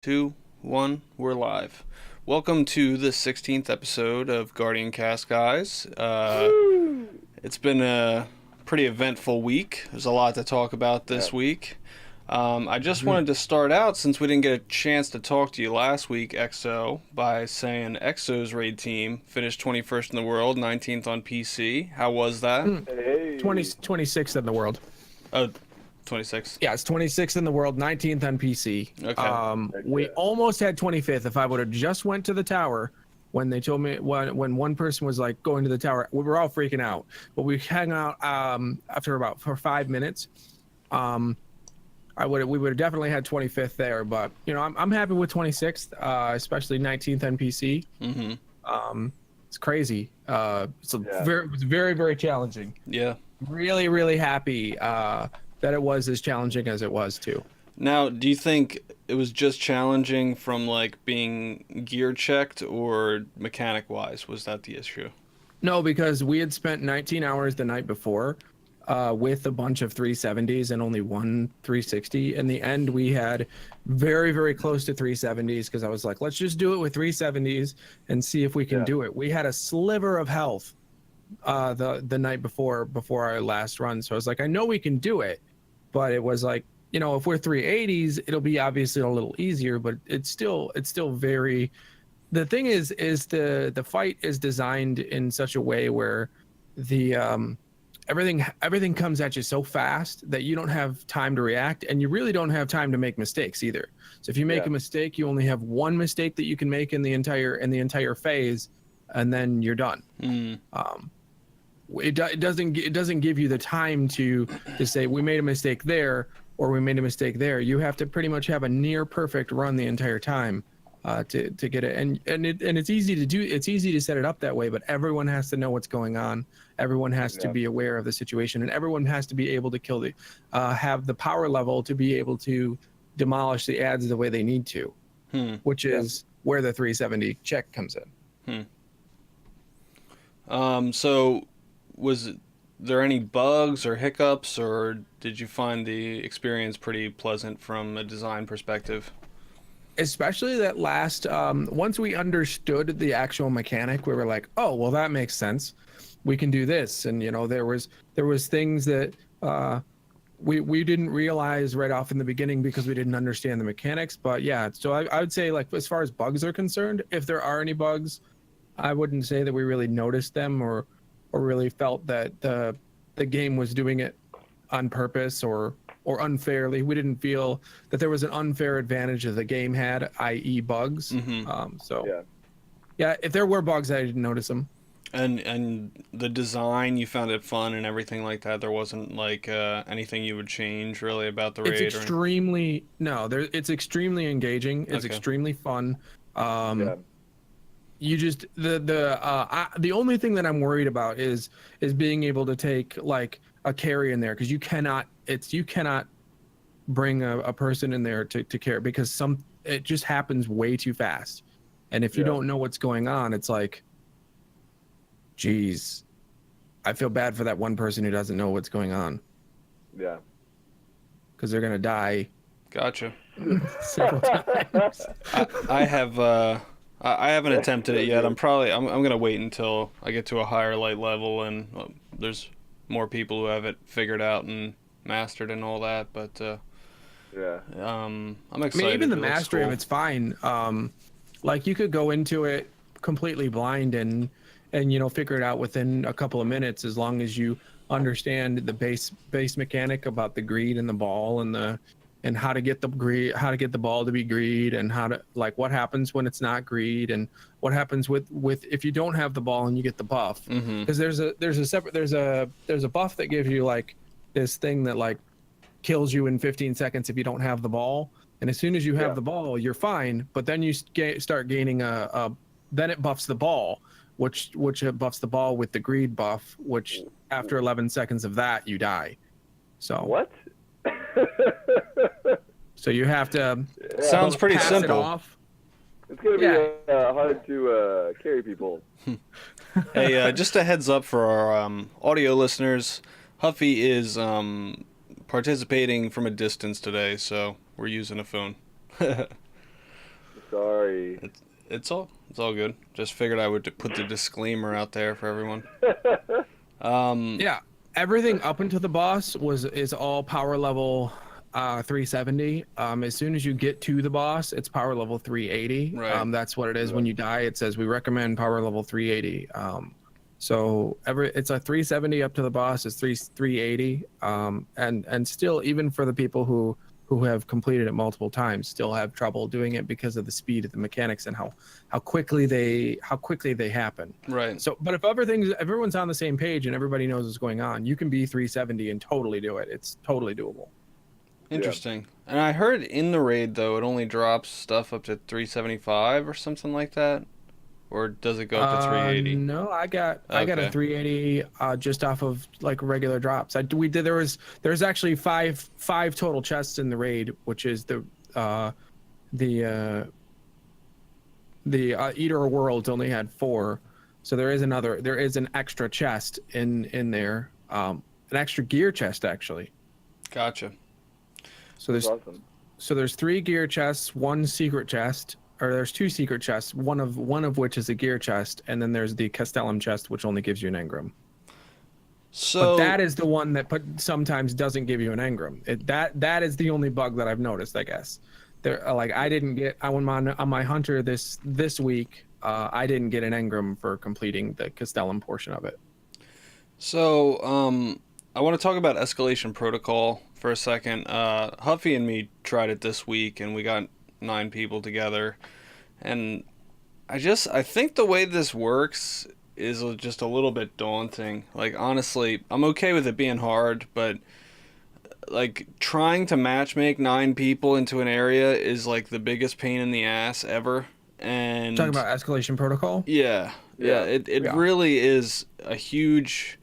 Two, one, we're live. Welcome to the 16th episode of GuardianCast, guys. Woo! It's been a pretty eventful week. There's a lot to talk about this Yep. week. I just Mhm. wanted to start out, since we didn't get a chance to talk to you last week, EXO, by saying EXO's raid team finished 21st in the world, 19th on PC. How was that? Mm, Hey. 26th in the world. Oh, 26th. Yeah, it's 26th in the world, 19th on PC. Okay. We almost had 25th if I would have just went to the tower when they told me when one person was like going to the tower. We were all freaking out, but we hung out after about for 5 minutes. We would have definitely had 25th there, but I'm happy with 26th, especially 19th on PC. It's crazy. It was very very challenging. Yeah. Really happy that it was as challenging as it was too. Now, do you think it was just challenging from like being gear checked, or mechanic wise? Was that the issue? No, because we had spent 19 hours the night before with a bunch of 370s and only one 360. In the end, we had very close to 370s because I was like, let's just do it with 370s and see if we can do it. We had a sliver of health the night before our last run, so I was like, I know we can do it, but it was like, if we're 380s, it'll be obviously a little easier, but it's still very. The thing is the fight is designed in such a way where the everything comes at you so fast that you don't have time to react, and you really don't have time to make mistakes either. So if you make a mistake, you only have one mistake that you can make in the entire phase, and then you're done. It doesn't give you the time to say we made a mistake there or we made a mistake there. You have to pretty much have a near perfect run the entire time to get it. And it's easy to do. It's easy to set it up that way, but everyone has to know what's going on. Everyone has to be aware of the situation, and everyone has to be able to have the power level to be able to demolish the ads the way they need to, which is where the 370 check comes in. So was there any bugs or hiccups, or did you find the experience pretty pleasant from a design perspective? Especially that last once we understood the actual mechanic, we were like, oh well, that makes sense, we can do this. And there was things that we didn't realize right off in the beginning because we didn't understand the mechanics. But yeah, so I would say, like, as far as bugs are concerned, if there are any bugs, I wouldn't say that we really noticed them or really felt that the game was doing it on purpose or unfairly. We didn't feel that there was an unfair advantage that the game had, i.e. bugs. Yeah, if there were bugs, I didn't notice them. And the design, you found it fun and everything like that? There wasn't like anything you would change really about the raid? It's extremely it's extremely engaging. It's extremely fun. You just the only thing that I'm worried about is being able to take like a carry in there, because you cannot bring a person in there to carry, because it just happens way too fast. And if you don't know what's going on, it's like, geez, I feel bad for that one person who doesn't know what's going on. Yeah. Because they're gonna die. Gotcha. Several times. I haven't attempted it yet. I'm gonna wait until I get to a higher light level and there's more people who have it figured out and mastered and all that. But I'm excited. I mean, even the It looks mastery cool. of it's fine. Like, you could go into it completely blind and figure it out within a couple of minutes, as long as you understand the base mechanic about the greed and the ball and how to get the ball to be greed, and how to, like, what happens when it's not greed, and what happens with if you don't have the ball and you get the buff. Because there's a buff that gives you like this thing that like kills you in 15 seconds if you don't have the ball, and as soon as you have the ball, you're fine. But then you start gaining then it buffs the ball, which it buffs the ball with the greed buff, which after 11 seconds of that you die. So What? So you have to Sounds pretty pass simple. it off. It's gonna be hard to carry people. Hey, just a heads up for our audio listeners, Huffy is participating from a distance today, so we're using a phone. sorry. It's all good. Just figured I would put the disclaimer out there for everyone. Yeah, everything up until the boss is all power level 370. As soon as you get to the boss, it's power level 380. Right. That's what it is. When you die, it says we recommend power level 380. So it's a 370 up to the boss is 380. And still, even for the people who have completed it multiple times, still have trouble doing it because of the speed of the mechanics and how quickly they happen. Right. So, but if everyone's on the same page and everybody knows what's going on, you can be 370 and totally do it. It's totally doable. Interesting. Yeah. And I heard in the raid though, it only drops stuff up to 375 or something like that. Or does it go up to 380? No, I got a 380 just off of like regular drops. There's actually five total chests in the raid, which is the Eater of Worlds only had 4. So there is an extra chest in there, an extra gear chest actually. Gotcha. So there's 3 gear chests, 1 secret chest. Or there's 2 secret chests, one of which is a gear chest, and then there's the Castellum chest, which only gives you an engram. So but that is the one that sometimes doesn't give you an engram. That is the only bug that I've noticed, I guess. There, like I didn't get on my hunter this week. I didn't get an engram for completing the Castellum portion of it. So I want to talk about escalation protocol for a second. Huffy and me tried it this week, and we got 9 people together, and I think the way this works is just a little bit daunting. Like honestly, I'm okay with it being hard, but like trying to matchmake 9 people into an area is like the biggest pain in the ass ever. And talking about escalation protocol, yeah, it really is a huge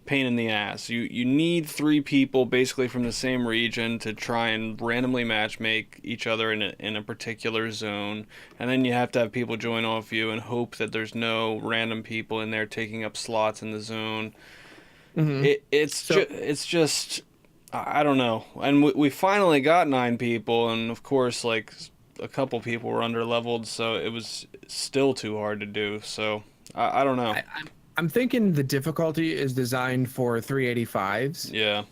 pain in the ass. You need 3 people basically from the same region to try and randomly matchmake each other in a particular zone, and then you have to have people join off you and hope that there's no random people in there taking up slots in the zone. Mm-hmm. It's just I don't know. And we finally got 9 people, and of course like a couple people were under leveled, so it was still too hard to do. So I don't know. I'm thinking the difficulty is designed for 385s. Yeah.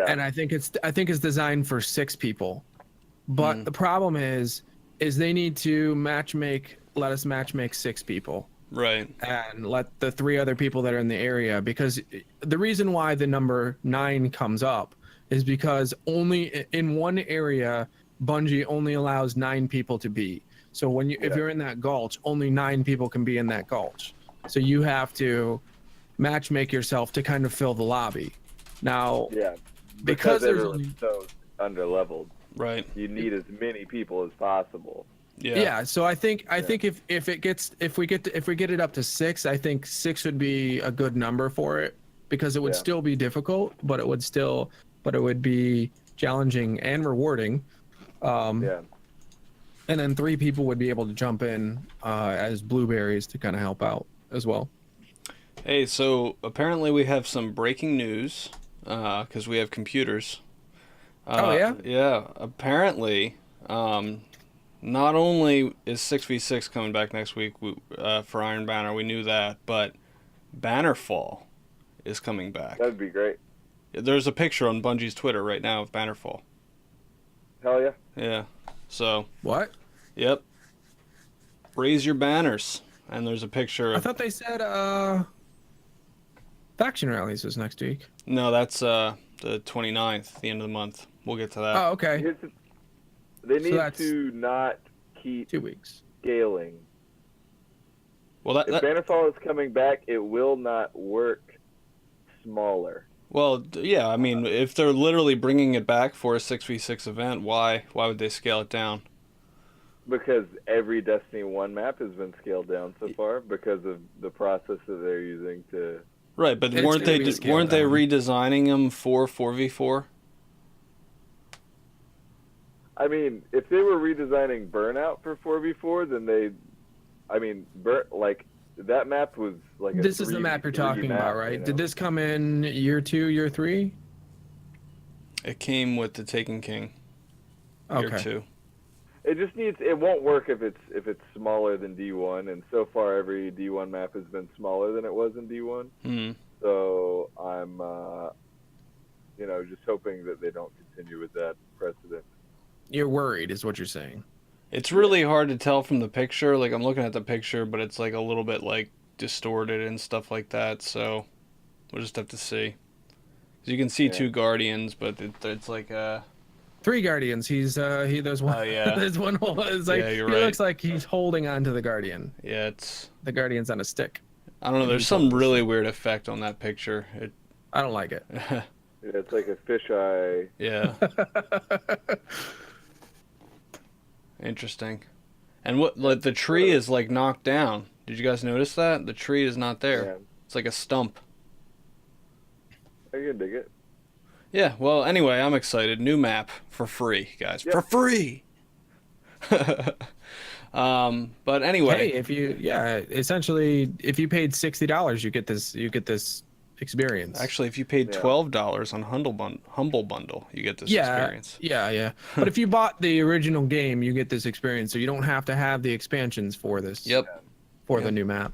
And I think it's designed for 6 people. But the problem is they need to let us matchmake 6 people. Right. And let the 3 other people that are in the area, because the reason why the number 9 comes up is because only in one area Bungie only allows 9 people to be. So if you're in that gulch, only 9 people can be in that gulch. So you have to matchmake yourself to kind of fill the lobby. Now, because there's only so underleveled, right? You need as many people as possible. Yeah. So I think if we get it up to 6, I think 6 would be a good number for it, because it would still be difficult, but it would be challenging and rewarding. And then 3 people would be able to jump in as blueberries to kind of help out as well. Hey, so apparently we have some breaking news because we have computers. Oh yeah? Yeah, apparently not only is 6v6 coming back next week for Iron Banner, we knew that, but Bannerfall is coming back. That'd be great. There's a picture on Bungie's Twitter right now of Bannerfall. Hell yeah. Yeah. So. What? Yep. Raise your banners. And there's a picture. I thought they said faction rallies was next week. No, that's the 29th, the end of the month. We'll get to that. Oh, okay. They need to not keep 2 weeks scaling. Well, if Bannerfall is coming back, it will not work smaller. Well, yeah, I mean, if they're literally bringing it back for a 6v6 event, why would they scale it down? Because every Destiny 1 map has been scaled down so far because of the process that they're using to... Right, but weren't they redesigning them for 4v4? I mean, if they were redesigning Burnout for 4v4, then that map was like a This is the map you're talking about, right? You know? Did this come in year 2, year 3? It came with the Taken King. Okay. Year 2. It just needs. It won't work if it's smaller than D1, and so far every D1 map has been smaller than it was in D1. Hmm. So I'm, just hoping that they don't continue with that precedent. You're worried, is what you're saying. It's really hard to tell from the picture. Like, I'm looking at the picture, but it's like a little bit like distorted and stuff like that. So we'll just have to see. 'Cause you can see two Guardians, but it's like 3 Guardians. There's one. Oh yeah. There's one. It's like, Yeah, you're he right. looks like he's holding on to the Guardian. Yeah, it's. The Guardian's on a stick. I don't know. There's some really weird effect on that picture. I don't like it. Yeah, it's like a fisheye. Yeah. Interesting. And like the tree is like knocked down. Did you guys notice that? The tree is not there. Yeah. It's like a stump. I can dig it. Yeah, well, anyway, I'm excited. New map for free, guys. Yep. For free. But anyway, Hey, essentially, if you paid $60, you get this experience. actually, if you paid $12 on Humble Bundle, you get this experience. Yeah. But if you bought the original game, you get this experience, so you don't have to have the expansions for this. Yep. For the new map.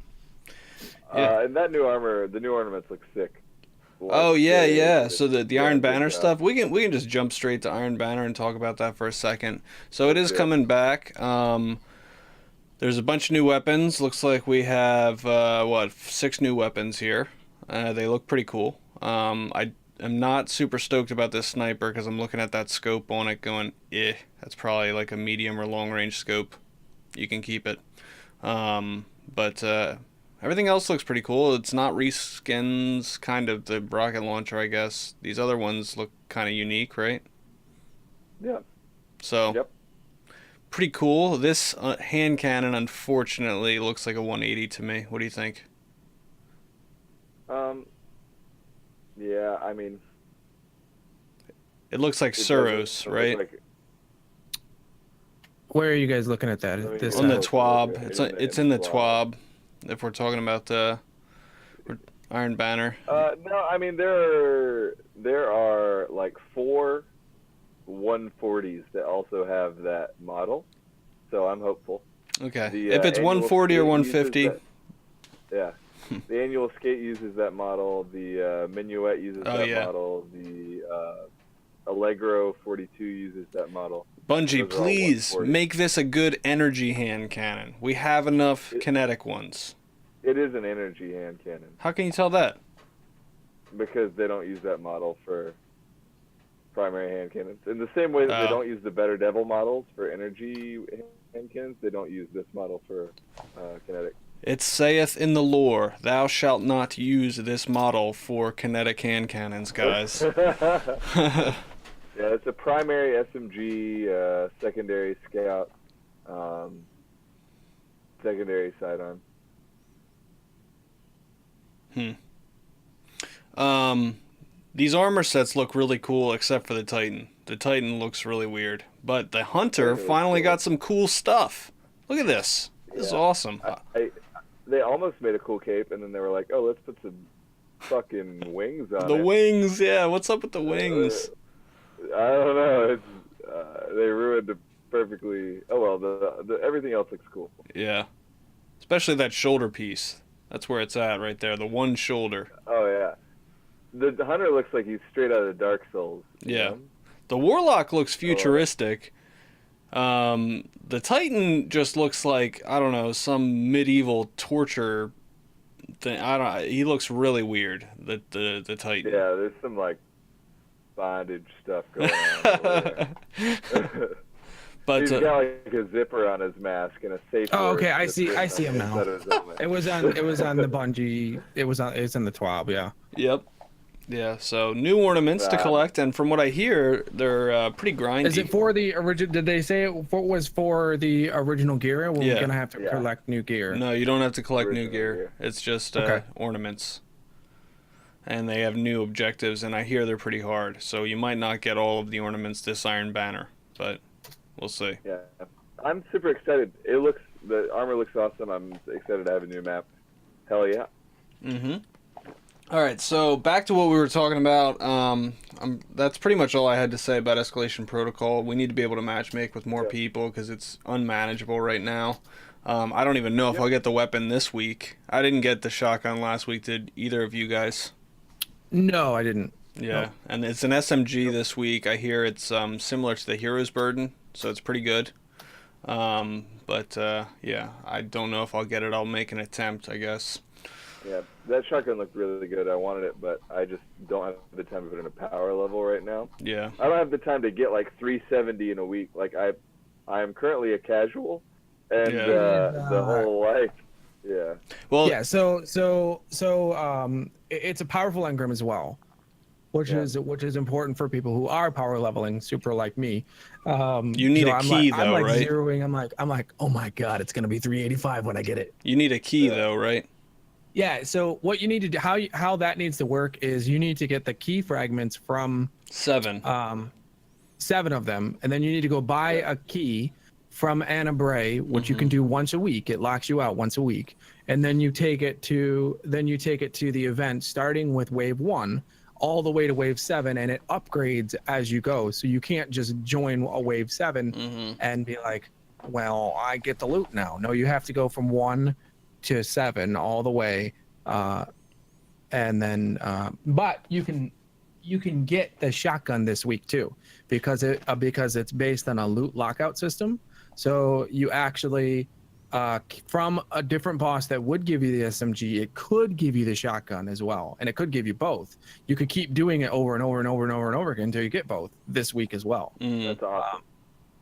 And that new armor, the new ornaments look sick. Oh yeah. So the Iron Banner stuff, we can just jump straight to Iron Banner and talk about that for a second. So it is coming back. There's a bunch of new weapons. Looks like we have 6 new weapons here. They look pretty cool. I am not super stoked about this sniper because I'm looking at that scope on it going, that's probably like a medium or long range scope. You can keep it. But everything else looks pretty cool. It's not reskins, kind of the rocket launcher, I guess. These other ones look kind of unique, right? Yeah. So, pretty cool. This hand cannon, unfortunately, looks like a 180 to me. What do you think? Yeah, I mean... It looks like Suros, right? Where are you guys looking at that? On the TWAB. It's in the TWAB, if we're talking about Iron Banner. No, I mean, there are like 4 140s that also have that model, so I'm hopeful. Okay. If it's 140 or 150... The annual skate uses that model. The minuet uses that model. The Allegro 42 uses that model. Bungie, please make this a good energy hand cannon. We have enough kinetic ones. It is an energy hand cannon. How can you tell that? Because they don't use that model for primary hand cannons. In the same way that they don't use the Better Devil models for energy hand cannons, they don't use this model for kinetic. It saith in the lore, thou shalt not use this model for kinetic hand cannons, guys. Yeah, it's a primary SMG, secondary scout, secondary sidearm. These armor sets look really cool, except for the Titan. The Titan looks really weird. But the Hunter finally got some cool stuff. Look at this. This is awesome. They almost made a cool cape, and then they were like, oh, let's put some fucking wings on it. The wings, yeah. What's up with the wings? I don't know. They ruined it perfectly. Oh, well, the everything else looks cool. Yeah. Especially that shoulder piece. That's where it's at right there. The one shoulder. Oh, yeah. The Hunter looks like he's straight out of Dark Souls. Yeah. Know? The Warlock looks futuristic. The Titan just looks like, I don't know, some medieval torture thing. He looks really weird, the Titan. Yeah, there's some like bondage stuff going on. But he's got like a zipper on his mask and a safe. Oh, okay, I see him now. It was on the Bungie. It's in the TWAB, yeah. Yep. Yeah, so new ornaments to collect, and from what I hear, they're pretty grindy. Is it for the original? Did they say it was for the original gear? We're gonna have to collect new gear. No, you don't have to collect new gear. It's just ornaments. And they have new objectives, and I hear they're pretty hard. So you might not get all of the ornaments this Iron Banner, but we'll see. Yeah, I'm super excited. The armor looks awesome. I'm excited to have a new map. Hell yeah. All right, so back to what we were talking about. That's pretty much all I had to say about Escalation Protocol. We need to be able to matchmake with more people because it's unmanageable right now. I don't even know if I'll get the weapon this week. I didn't get the shotgun last week. Did either of you guys? No, I didn't. Yeah, Nope. and it's an SMG this week. I hear it's similar to the Hero's Burden, so it's pretty good. But yeah, I don't know if I'll get it. I'll make an attempt, I guess. Yeah, that shotgun looked really good. I wanted it, but I just don't have the time to put in a power level right now. Yeah. I don't have the time to get like 370 in a week. Like I am currently a casual, and the whole yeah. Well, yeah. So it's a powerful engram as well, which is important for people who are power leveling super like me. You need a key though, I'm like right? Zeroing. I'm like, oh my god, it's gonna be 385 when I get it. You need a key though, right? Yeah, so what you need to do, how that needs to work is you need to get the key fragments from 7 of them, and then you need to go buy a key from Anna Bray, which you can do once a week. It locks you out once a week, and then you take it to the event starting with wave 1 all the way to wave 7, and it upgrades as you go. So you can't just join a wave 7 and be like, well, I get the loot now. No, you have to go from 1 to 7 all the way, and then but you can get the shotgun this week too, because it's based on a loot lockout system. So you actually from a different boss that would give you the SMG, it could give you the shotgun as well, and it could give you both. You could keep doing it over and over and over and over and over again until you get both this week as well. That's awesome.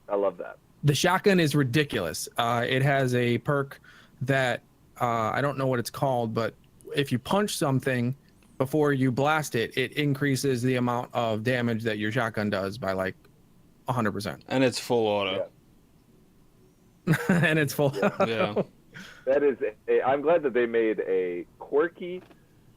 I love that. The shotgun is ridiculous. It has a perk that I don't know what it's called, but if you punch something before you blast it, it increases the amount of damage that your shotgun does by like 100%. And it's full auto. Yeah. And it's full auto. Yeah. That is I'm glad that they made a quirky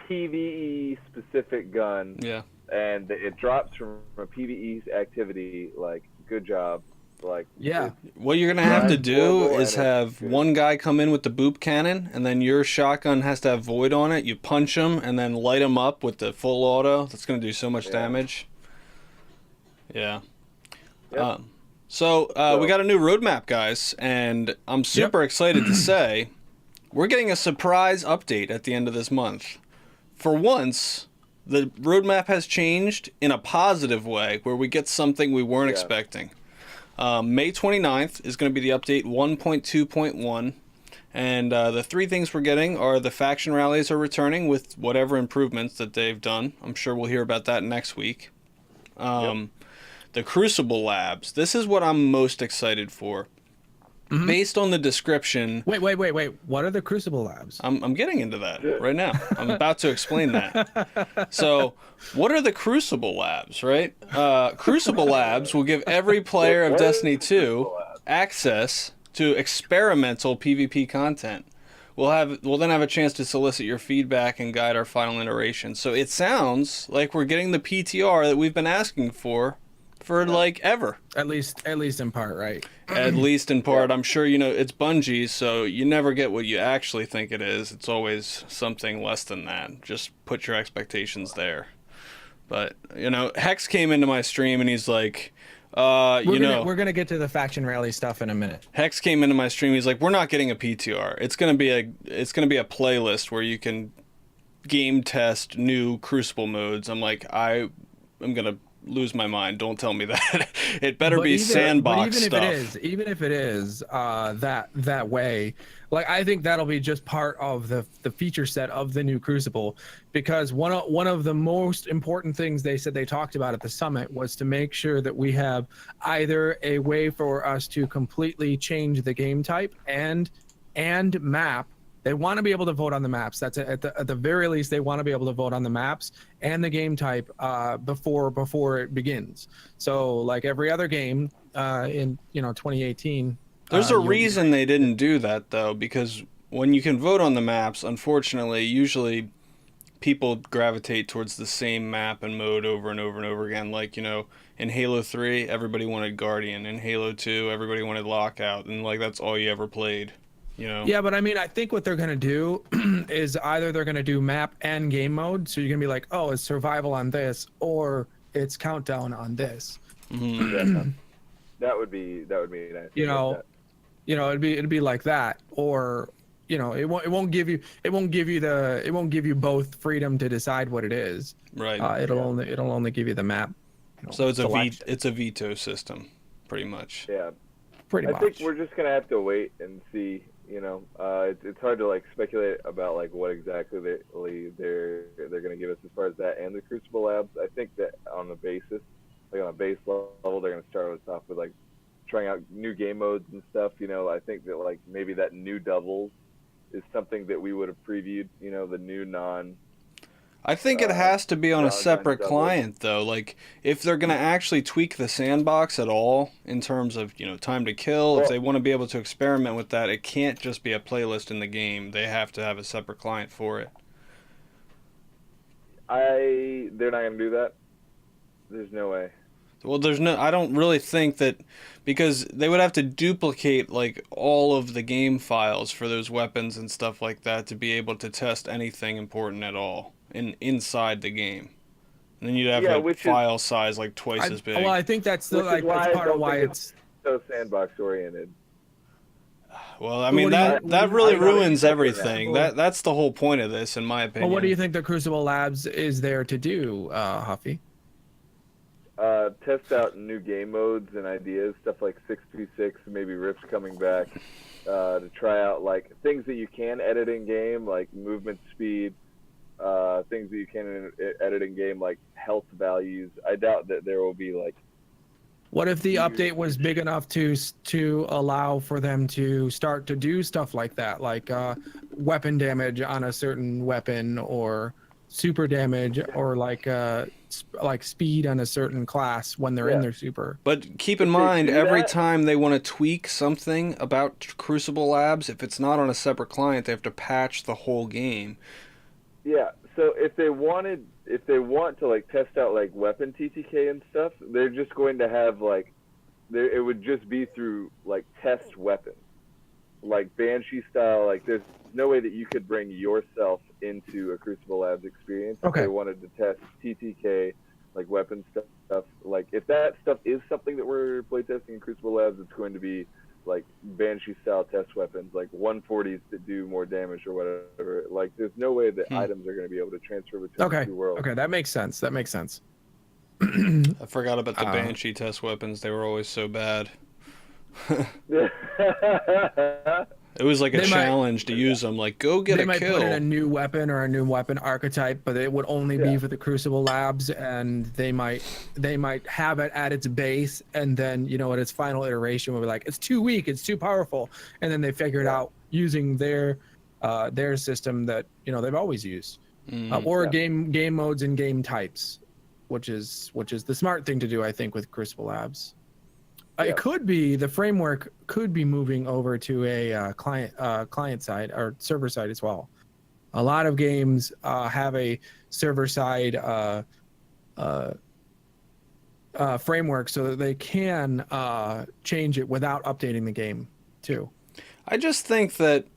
PvE specific gun. Yeah. And it drops from a PvE activity. Like, good job. Like, yeah, what you're gonna have to do is have one guy come in with the boop cannon, and then your shotgun has to have void on it. You punch him and then light him up with the full auto. That's gonna do so much damage. Yeah. Yep. So we got a new roadmap, guys, and I'm super excited to say we're getting a surprise update at the end of this month. For once, the roadmap has changed in a positive way, where we get something we weren't expecting. May 29th is going to be the update 1.2.1, and the 3 things we're getting are the faction rallies are returning with whatever improvements that they've done. I'm sure we'll hear about that next week. The Crucible Labs. This is what I'm most excited for. Based on the description... Wait. What are the Crucible Labs? I'm getting into that right now. I'm about to explain that. So, what are the Crucible Labs, right? Crucible Labs will give every player of Destiny 2 access to experimental PvP content. We'll then have a chance to solicit your feedback and guide our final iteration. So it sounds like we're getting the PTR that we've been asking for like ever. At least in part, right? At least in part. I'm sure it's Bungie, so you never get what you actually think it is. It's always something less than that. Just put your expectations there. But Hex came into my stream and he's like, we're gonna get to the faction rally stuff in a minute. Hex came into my stream. He's like, we're not getting a PTR. It's gonna be a playlist where you can game test new Crucible modes. I'm like, I'm gonna lose my mind. Don't tell me that. It better be sandbox stuff. Even if it is that way, like, I think that'll be just part of the feature set of the new Crucible, because one of the most important things they said they talked about at the summit was to make sure that we have either a way for us to completely change the game type and map. They want to be able to vote on the maps. That's at the very least, they want to be able to vote on the maps and the game type before it begins. So, like every other game in 2018. There's a reason they didn't do that, though, because when you can vote on the maps, unfortunately, usually people gravitate towards the same map and mode over and over and over again. Like, in Halo 3, everybody wanted Guardian. In Halo 2, everybody wanted Lockout, and that's all you ever played. you know. Yeah, but I mean, I think what they're gonna do is either they're gonna do map and game mode, so you're gonna be like, oh, it's survival on this, or it's countdown on this. Mm-hmm. That would be nice. You know, Like it'd be like that, or it won't give you both freedom to decide what it is. Right. It'll only give you the map. So it's a veto system, pretty much. Yeah. Pretty much. I think we're just gonna have to wait and see. It's hard to like speculate about like what exactly they're gonna give us as far as that and the Crucible Labs. I think that on a base level, they're gonna start us off with like trying out new game modes and stuff. I think that like maybe that new doubles is something that we would have previewed. The new non. I think it has to be on a separate client, though. Like, if they're going to actually tweak the sandbox at all in terms of, time to kill, if they want to be able to experiment with that, it can't just be a playlist in the game. They have to have a separate client for it. They're not going to do that. There's no way. Well, I don't really think that, because they would have to duplicate, like, all of the game files for those weapons and stuff like that to be able to test anything important at all inside the game. And then you'd have file size like twice as big. Well, I think that's that's part of why it's so sandbox oriented. Well, I mean, that really ruins everything. That's the whole point of this, in my opinion. Well, what do you think the Crucible Labs is there to do, Huffy? Test out new game modes and ideas, stuff like 6v6, maybe Rips coming back, to try out like things that you can edit in game, like movement speed, things that you can edit in game, like health values. I doubt that there will be like. What if the update was big enough to allow for them to start to do stuff like that, like weapon damage on a certain weapon, or super damage, or like speed on a certain class when they're in their super? But keep in mind, every time they want to tweak something about Crucible Labs, if it's not on a separate client, they have to patch the whole game. Yeah, so if they want to like test out like weapon TTK and stuff, they're just going to have like, it would just be through like test weapons, like Banshee style. Like there's no way that you could bring yourself into a Crucible Labs experience if they wanted to test TTK, like weapon stuff. Like if that stuff is something that we're playtesting in Crucible Labs, it's going to be like Banshee style test weapons, like 140s that do more damage or whatever. Like there's no way that items are going to be able to transfer between the two worlds. Okay, that makes sense. I forgot about the Banshee test weapons. They were always so bad. It was like a challenge to use them. Like, go get a kill. They might put in a new weapon or a new weapon archetype, but it would only be for the Crucible Labs, and they might have it at its base, and then at its final iteration will be like, it's too weak, it's too powerful, and then they figure it out using their system that they've always used, or game modes and game types, which is the smart thing to do, I think, with Crucible Labs. It could be the framework could be moving over to a client side or server side as well. A lot of games have a server side framework so that they can change it without updating the game too. I just think that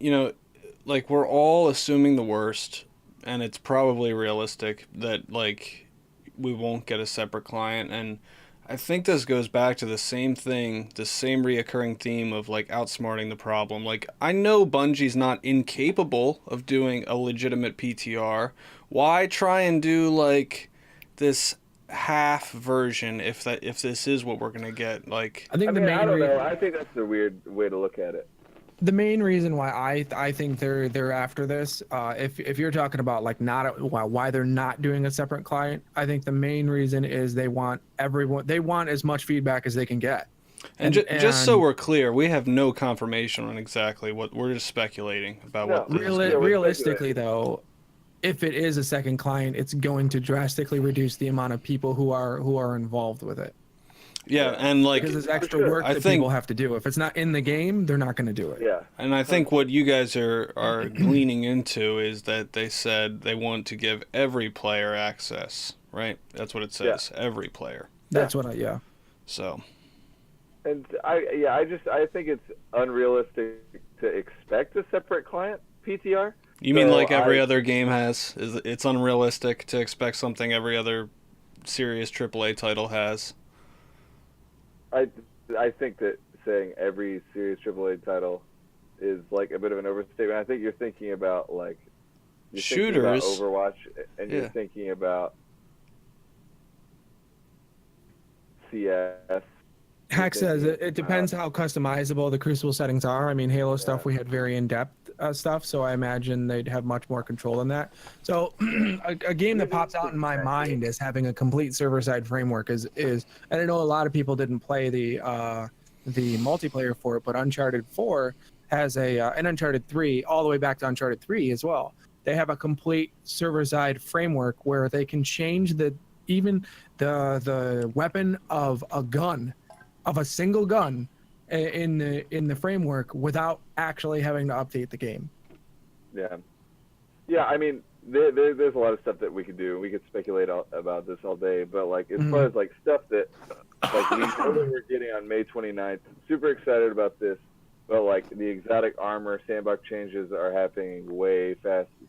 like we're all assuming the worst, and it's probably realistic that like we won't get a separate client. And I think this goes back to the same thing, the same reoccurring theme of like outsmarting the problem. Like, I know Bungie's not incapable of doing a legitimate PTR. Why try and do like this half version if this is what we're gonna get? Like, I don't know. I think that's a weird way to look at it. The main reason why I think they're after this, if you're talking about like why they're not doing a separate client, I think the main reason is they want as much feedback as they can get. And just so we're clear, we have no confirmation on exactly what we're just speculating about. What realistically though, if it is a second client, it's going to drastically reduce the amount of people who are involved with it. Yeah, and like because it's extra work that people have to do. If it's not in the game, they're not going to do it. Yeah, and I think what you guys are gleaning into is that they said they want to give every player access, right? That's what it says. Yeah. Every player. That's what So. And I think it's unrealistic to expect a separate client PTR. You mean like every other game has? It's unrealistic to expect something every other serious AAA title has? I think that saying every serious AAA title is like a bit of an overstatement. I think you're thinking about like shooters, thinking about Overwatch, and you're thinking about CS. Hack says it depends how customizable the Crucible settings are. I mean, Halo stuff, we had very in-depth stuff, so I imagine they'd have much more control than that. So a game that pops out in my mind as having a complete server-side framework is, and I know a lot of people didn't play the multiplayer for it, but Uncharted 4 has and Uncharted 3, all the way back to Uncharted 3 as well. They have a complete server-side framework where they can change even the weapon of a gun, of a single gun in the framework without actually having to update the game. Yeah. I mean, there's a lot of stuff that we could do. We could speculate about this all day, but like as far as like stuff that like we know that we're getting on May 29th, super excited about this. But like the exotic armor sandbox changes are happening way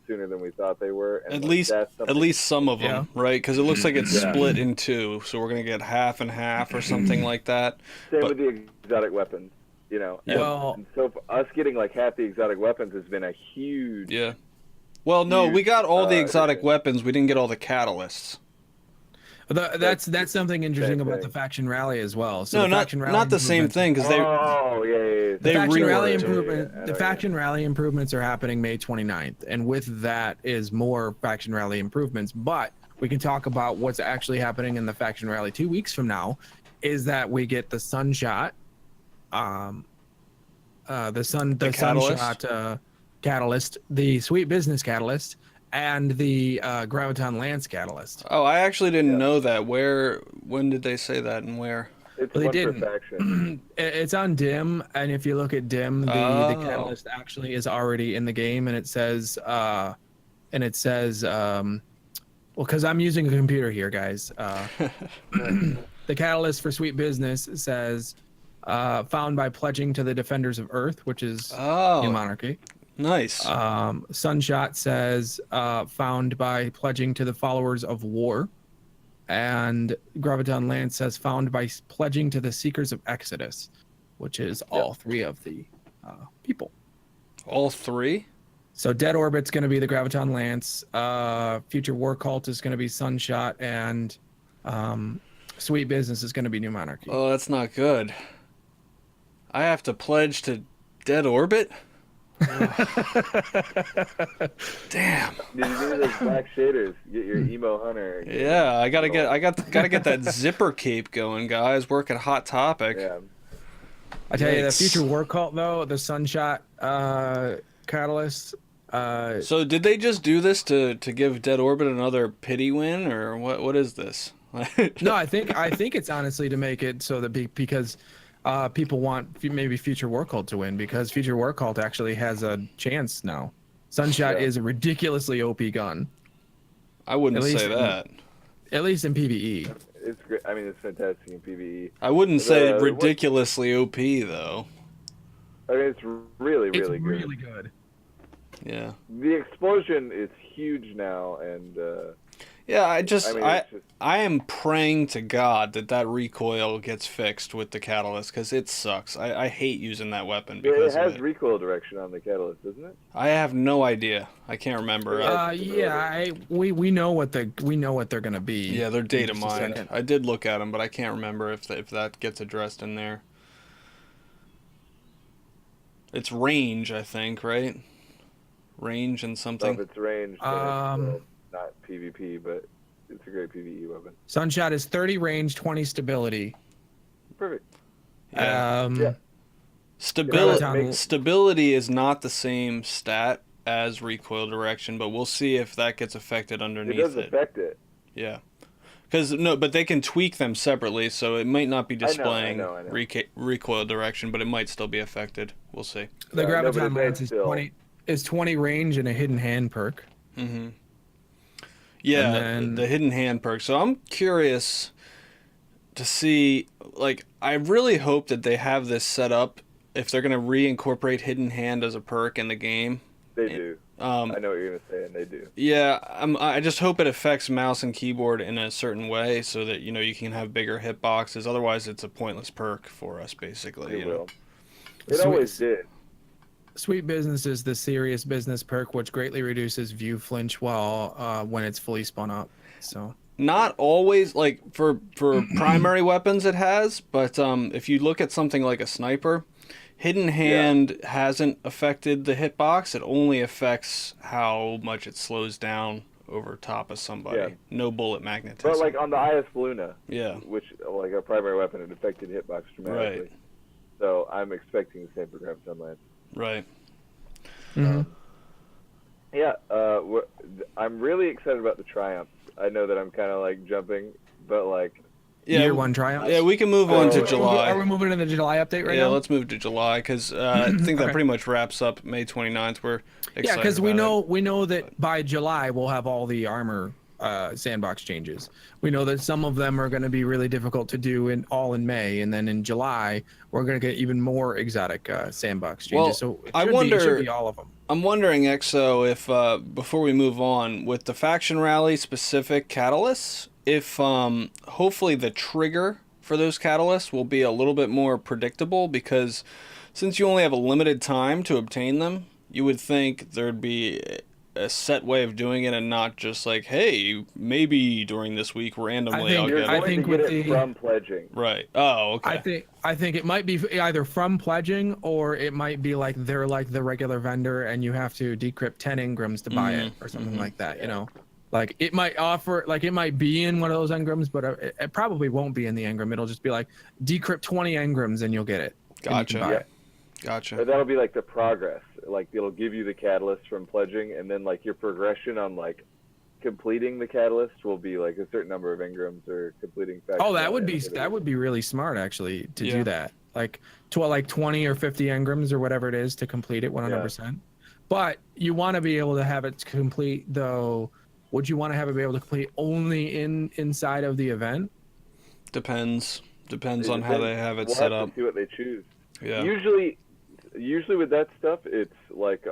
sooner than we thought they were. And at least some of them, right? Because it looks like it's split in two, so we're gonna get half and half or something like that. Same with the exotic weapons, you know. And so for us getting like half the exotic weapons has been a huge. Yeah. Well, no, we got all the exotic weapons. We didn't get all the catalysts. That's something interesting about the faction rally as well. So not the same thing because they. Oh yeah. The faction rally improvements are happening May 29th, and with that is more faction rally improvements. But we can talk about what's actually happening in the faction rally 2 weeks from now. Is that we get the Sunshot, the Sunshot catalyst, the Sweet Business catalyst, and the Graviton Lance catalyst. Oh, I actually didn't know that. When did they say that and where? It's one per faction. It's on DIM, and if you look at DIM, the catalyst actually is already in the game, and it says, well, because I'm using a computer here, guys. The catalyst for Sweet Business says, found by pledging to the Defenders of Earth, which is New Monarchy. Nice. Sunshot says found by pledging to the followers of war, and Graviton Lance says found by pledging to the Seekers of Exodus, which is all three of the people. All three? So Dead Orbit's going to be the Graviton Lance, Future War Cult is going to be Sunshot, and Sweet Business is going to be New Monarchy. Oh, that's not good. I have to pledge to Dead Orbit? Damn. Did you do those black shaders? Get your emo hunter. Yeah, I gotta get that zipper cape going, guys. Work at Hot Topic. Yeah. I tell you, the Future War Cult though, the Sunshot catalyst. So did they just do this to give Dead Orbit another pity win, or what is this? No, I think it's honestly to make it so that because people want maybe Future War Cult to win, because Future War Cult actually has a chance now. Sunshot is a ridiculously OP gun. I wouldn't say that. At least in PvE. It's great. I mean, it's fantastic in PvE. I wouldn't say ridiculously OP though. I mean, it's really good. Really good. Yeah. The explosion is huge now, and yeah, I am praying to God that recoil gets fixed with the catalyst, because it sucks. I hate using that weapon because it has recoil direction on the catalyst, doesn't it? I have no idea. I can't remember. We know what they're gonna be. Yeah, they're data mined. I did look at them, but I can't remember if that gets addressed in there. It's range, I think, right? Range and something. If it's range, not PvP, but it's a great PvE weapon. Sunshot is 30 range, 20 stability. Perfect. Yeah. Stability is not the same stat as recoil direction, but we'll see if that gets affected underneath it. It does affect it. Yeah. But they can tweak them separately, so it might not be displaying I know. recoil direction, but it might still be affected. We'll see. The Graviton Lance is 20 range and a hidden hand perk. Mm-hmm. Yeah, the hidden hand perk. So I'm curious to see, like, I really hope that they have this set up if they're gonna reincorporate Hidden Hand as a perk in the game. They do. I know what you're gonna say, and they do. Yeah, I just hope it affects mouse and keyboard in a certain way so that you can have bigger hitboxes. Otherwise, it's a pointless perk for us, basically. It will. It always did. Sweet Business is the serious business perk, which greatly reduces view flinch while when it's fully spun up. So not always, like for primary weapons it has, but if you look at something like a sniper, Hidden Hand hasn't affected the hitbox. It only affects how much it slows down over top of somebody. Yeah. No bullet magnetism. But like on the IS Luna, yeah, which like a primary weapon, it affected hitbox dramatically. Right. So I'm expecting the same for Graviton Lance. Right. I'm really excited about the Triumphs. I know that I'm kind of like jumping, but like year one Triumphs. Yeah, we can move on to July. Are we moving into the July update right now? Yeah, let's move to July because I think that pretty much wraps up May 29th. We're excited. Yeah, because we know that by July we'll have all the armor sandbox changes. We know that some of them are going to be really difficult to do in May, and then in July we're going to get even more exotic sandbox changes. Well, so it should be all of them. I'm wondering, Exo, if before we move on with the faction rally specific catalysts, if hopefully the trigger for those catalysts will be a little bit more predictable, because since you only have a limited time to obtain them, you would think there'd be a set way of doing it and not just like, hey, maybe during this week randomly I'll get it. I think with it from pledging. Right. Oh, okay. I think it might be either from pledging, or it might be like they're like the regular vendor and you have to decrypt 10 engrams to buy it or something like that, you know. Like it might offer, like it might be in one of those engrams, but it probably won't be in the engram. It'll just be like decrypt 20 engrams and you'll get it. Gotcha. Gotcha. But that'll be like the progress. Like it'll give you the catalyst from pledging, and then like your progression on like completing the catalyst will be like a certain number of engrams or completing. Oh, that would be really smart actually to do that. Like to like 20 or 50 engrams or whatever it is to complete it 100%. Yeah. But you want to be able to have it complete though. Would you want to have it be able to complete only inside of the event? Depends on how they have it set up. See what they choose. Yeah. Usually with that stuff, it's like with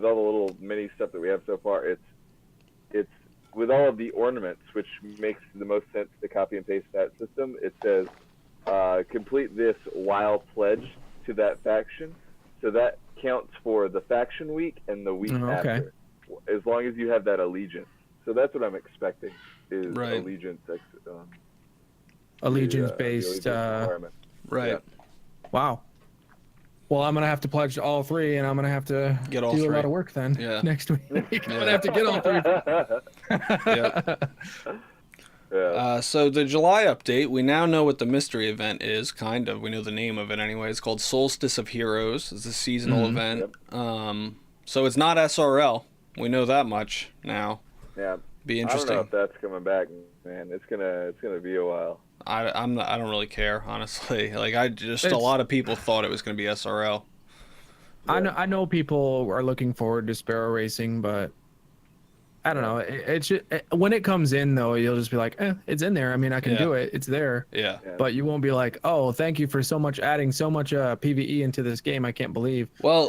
all the little mini stuff that we have so far, it's with all of the ornaments, which makes the most sense to copy and paste that system. It says complete this while pledged to that faction, so that counts for the faction week and the week after, as long as you have that allegiance. So that's what I'm expecting is allegiance based. Right. Yeah. Wow. Well, I'm gonna have to pledge all three, and I'm gonna have to do a lot of work then next week. I'm gonna have to get all three. So the July update, we now know what the mystery event is. Kind of, we know the name of it anyway. It's called Solstice of Heroes. It's a seasonal event. Yep. So it's not SRL. We know that much now. Yeah. Be interesting. I don't know if that's coming back, man. It's gonna be a while. I don't really care, honestly. Like a lot of people thought it was going to be SRL. Yeah. I know people are looking forward to Sparrow Racing, but I don't know. It's when it comes in though, you'll just be like, it's in there. I mean, I can do it. It's there. Yeah. But you won't be like, oh, thank you for adding so much PvE into this game. I can't believe. Well,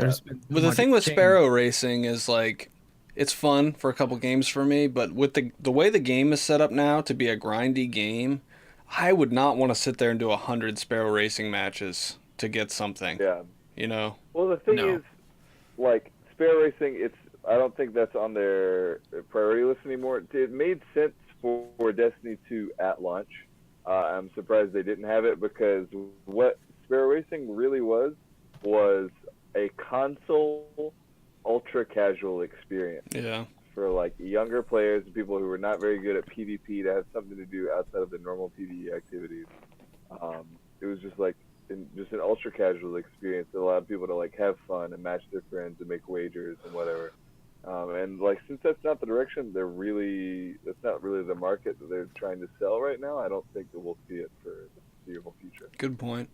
the thing with Sparrow Racing is like, it's fun for a couple games for me, but with the way the game is set up now to be a grindy game, I would not want to sit there and do 100 Sparrow Racing matches to get something. Yeah. You know? Well, the thing is, like, Sparrow Racing, I don't think that's on their priority list anymore. It made sense for Destiny 2 at launch. I'm surprised they didn't have it, because what Sparrow Racing really was a console ultra casual experience. Yeah. For like younger players and people who were not very good at PvP to have something to do outside of the normal PvE activities. It was just like an ultra casual experience that allowed people to like have fun and match their friends and make wagers and whatever. And like since that's not the direction that's not really the market that they're trying to sell right now, I don't think that we'll see it for the foreseeable future. Good point.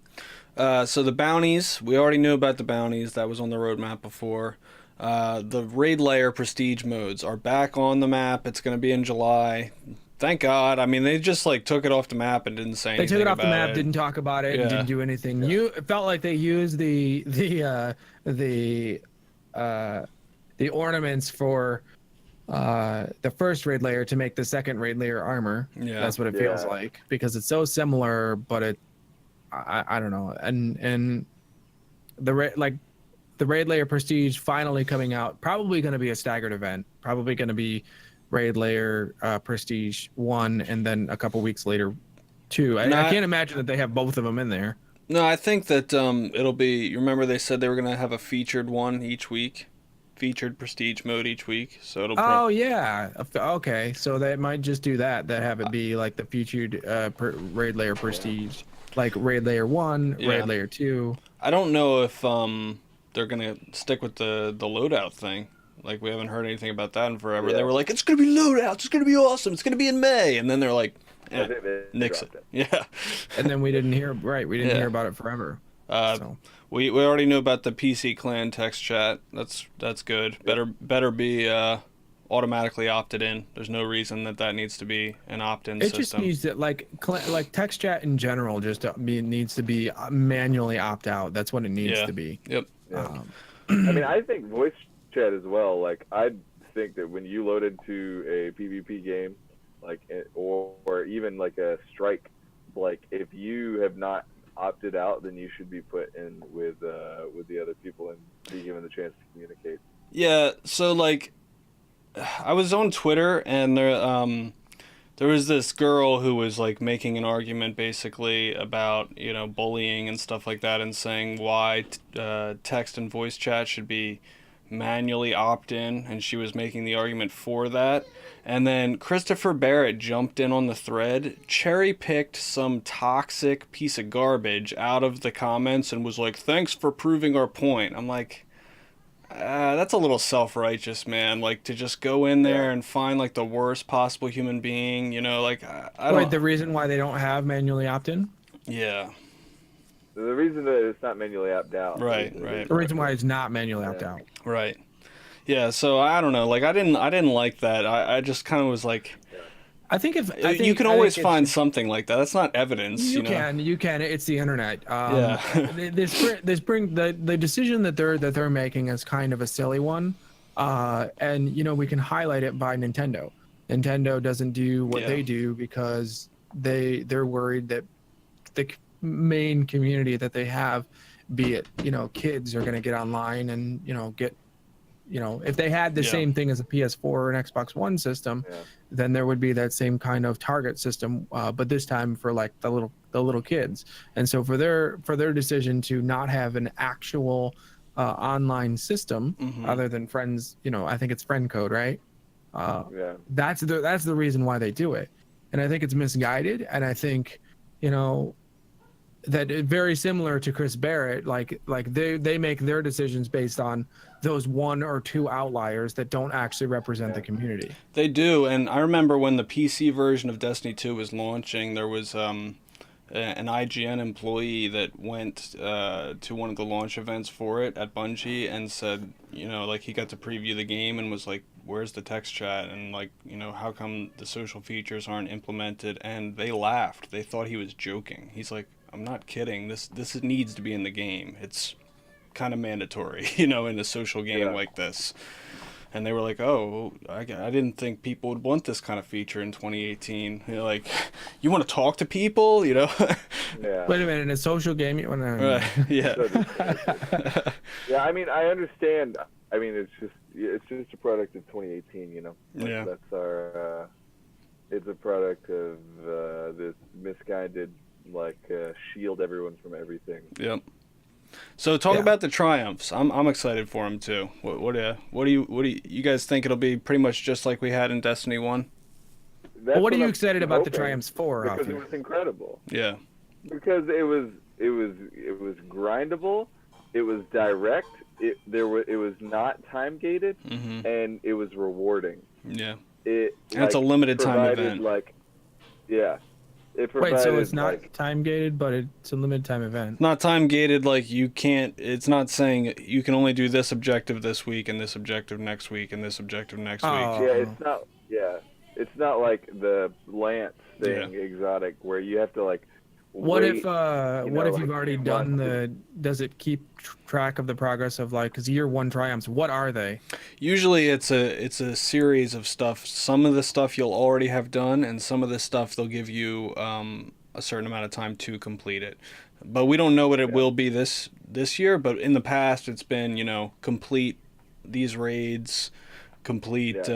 So the bounties, we already knew about the bounties. That was on the roadmap before. The raid layer prestige modes are back on the map. It's going to be in July. Thank God. I mean, they just like took it off the map and didn't say anything. They took it off the about map, it. didn't talk about it, and didn't do anything. It felt like they used the ornaments for the first raid layer to make the second raid layer armor. Yeah, that's what it feels like, because it's so similar, but I don't know. And the raid layer prestige finally coming out, probably going to be a staggered event. Probably going to be raid layer prestige 1, and then a couple weeks later 2. I can't imagine that they have both of them in there. No, I think that it'll be. You remember they said they were going to have a featured one each week. Featured prestige mode each week, so it'll. Yeah, okay. So they might just do that. Have it be like the featured raid layer prestige, like raid layer 1, raid layer 2. I don't know if they're gonna stick with the loadout thing. Like, we haven't heard anything about that in forever. Yeah. They were like, it's gonna be loadouts. It's gonna be awesome. It's gonna be in May, and then they're like, nix it. Yeah. And then we didn't hear. Right, we didn't hear about it forever. So. We already knew about the PC clan text chat. That's good. Better be automatically opted in. There's no reason that needs to be an opt-in system. It just needs to like text chat in general needs to be manually opt out. That's what it needs to be. Yep. I mean, I think voice chat as well. Like, I think that when you load into a PvP game, like or even like a strike, like if you have not opted out, then you should be put in with the other people and be given the chance to communicate. Yeah, so like I was on Twitter, and there was this girl who was like making an argument basically about, you know, bullying and stuff like that, and saying why text and voice chat should be manually opt in, and she was making the argument for that. And then Christopher Barrett jumped in on the thread, cherry-picked some toxic piece of garbage out of the comments and was like, thanks for proving our point. I'm like, that's a little self-righteous, man. Like, to just go in there and find like the worst possible human being, you know, like, I don't... Wait, the reason why they don't have manually opt-in? Yeah. The reason that it's not manually opt out. Right. The reason why it's not manually opt out. Right. Yeah, so I don't know. Like, I didn't like that. I just kind of was like, I think you can always find something like that. That's not evidence. You can. It's the internet. The decision that they're making is kind of a silly one, and you know, we can highlight it by Nintendo. Nintendo doesn't do what they do because they're worried that the main community that they have, be it, you know, kids, are going to get online and, you know, get, you know, if they had the same thing as a PS4 or an Xbox One system, then there would be that same kind of target system, but this time for like the little kids. And so for their decision to not have an actual online system other than friends, you know, I think it's friend code, right? That's the reason why they do it. And I think it's misguided, and I think, you know, that very similar to Chris Barrett, like they make their decisions based on those 1 or 2 outliers that don't actually represent the community. They do, and I remember when the PC version of Destiny 2 was launching, there was an IGN employee that went to one of the launch events for it at Bungie and said, you know, like, he got to preview the game and was like, where's the text chat, and like, you know, how come the social features aren't implemented? And they laughed. They thought he was joking. He's like, I'm not kidding. This needs to be in the game. It's kind of mandatory, you know, in a social game like this. And they were like, oh, I didn't think people would want this kind of feature in 2018. You're like, you want to talk to people, you know? Wait a minute, in a social game, you want to... Right. Yeah. Yeah, I mean, I understand. I mean, it's just a product of 2018, you know? Yeah. That's our... it's a product of this misguided, like, shield everyone from everything. Yep. So talk about the triumphs. I'm excited for them too. What do you guys think it'll be? Pretty much just like we had in Destiny 1. Well, what are you excited about the triumphs for? Because it was incredible. Yeah. Because it was grindable. It was direct. It was not time gated, and it was rewarding. Yeah. It's a limited time event. Wait, so it's not time gated, but it's a limited time event. Not time gated, like you can't. It's not saying you can only do this objective this week and this objective next week and this objective next week. Yeah, it's not. Yeah, It's not like the Lance thing, exotic, where you have to like. What wait, if you've already done months. does it keep track of the progress of like, because year one triumphs, what are they? Usually it's a series of stuff. Some of the stuff you'll already have done, and some of the stuff they'll give you a certain amount of time to complete it. But we don't know what it will be this year. But in the past, it's been complete these raids, complete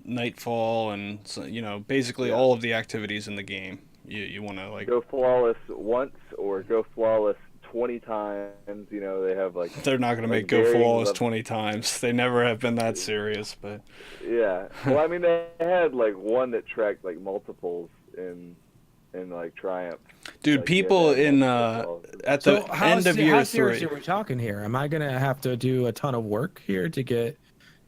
Nightfall, and basically all of the activities in the game. You want to like go flawless once or go flawless 20 times. They have like. They're not going to make go flawless 20 times. They never have been that serious, but. Yeah. Well, I mean, they had like one that tracked like multiples in like Triumph. Dude, like, people in at the end of year 3. How serious are we talking here? Am I going to have to do a ton of work here to get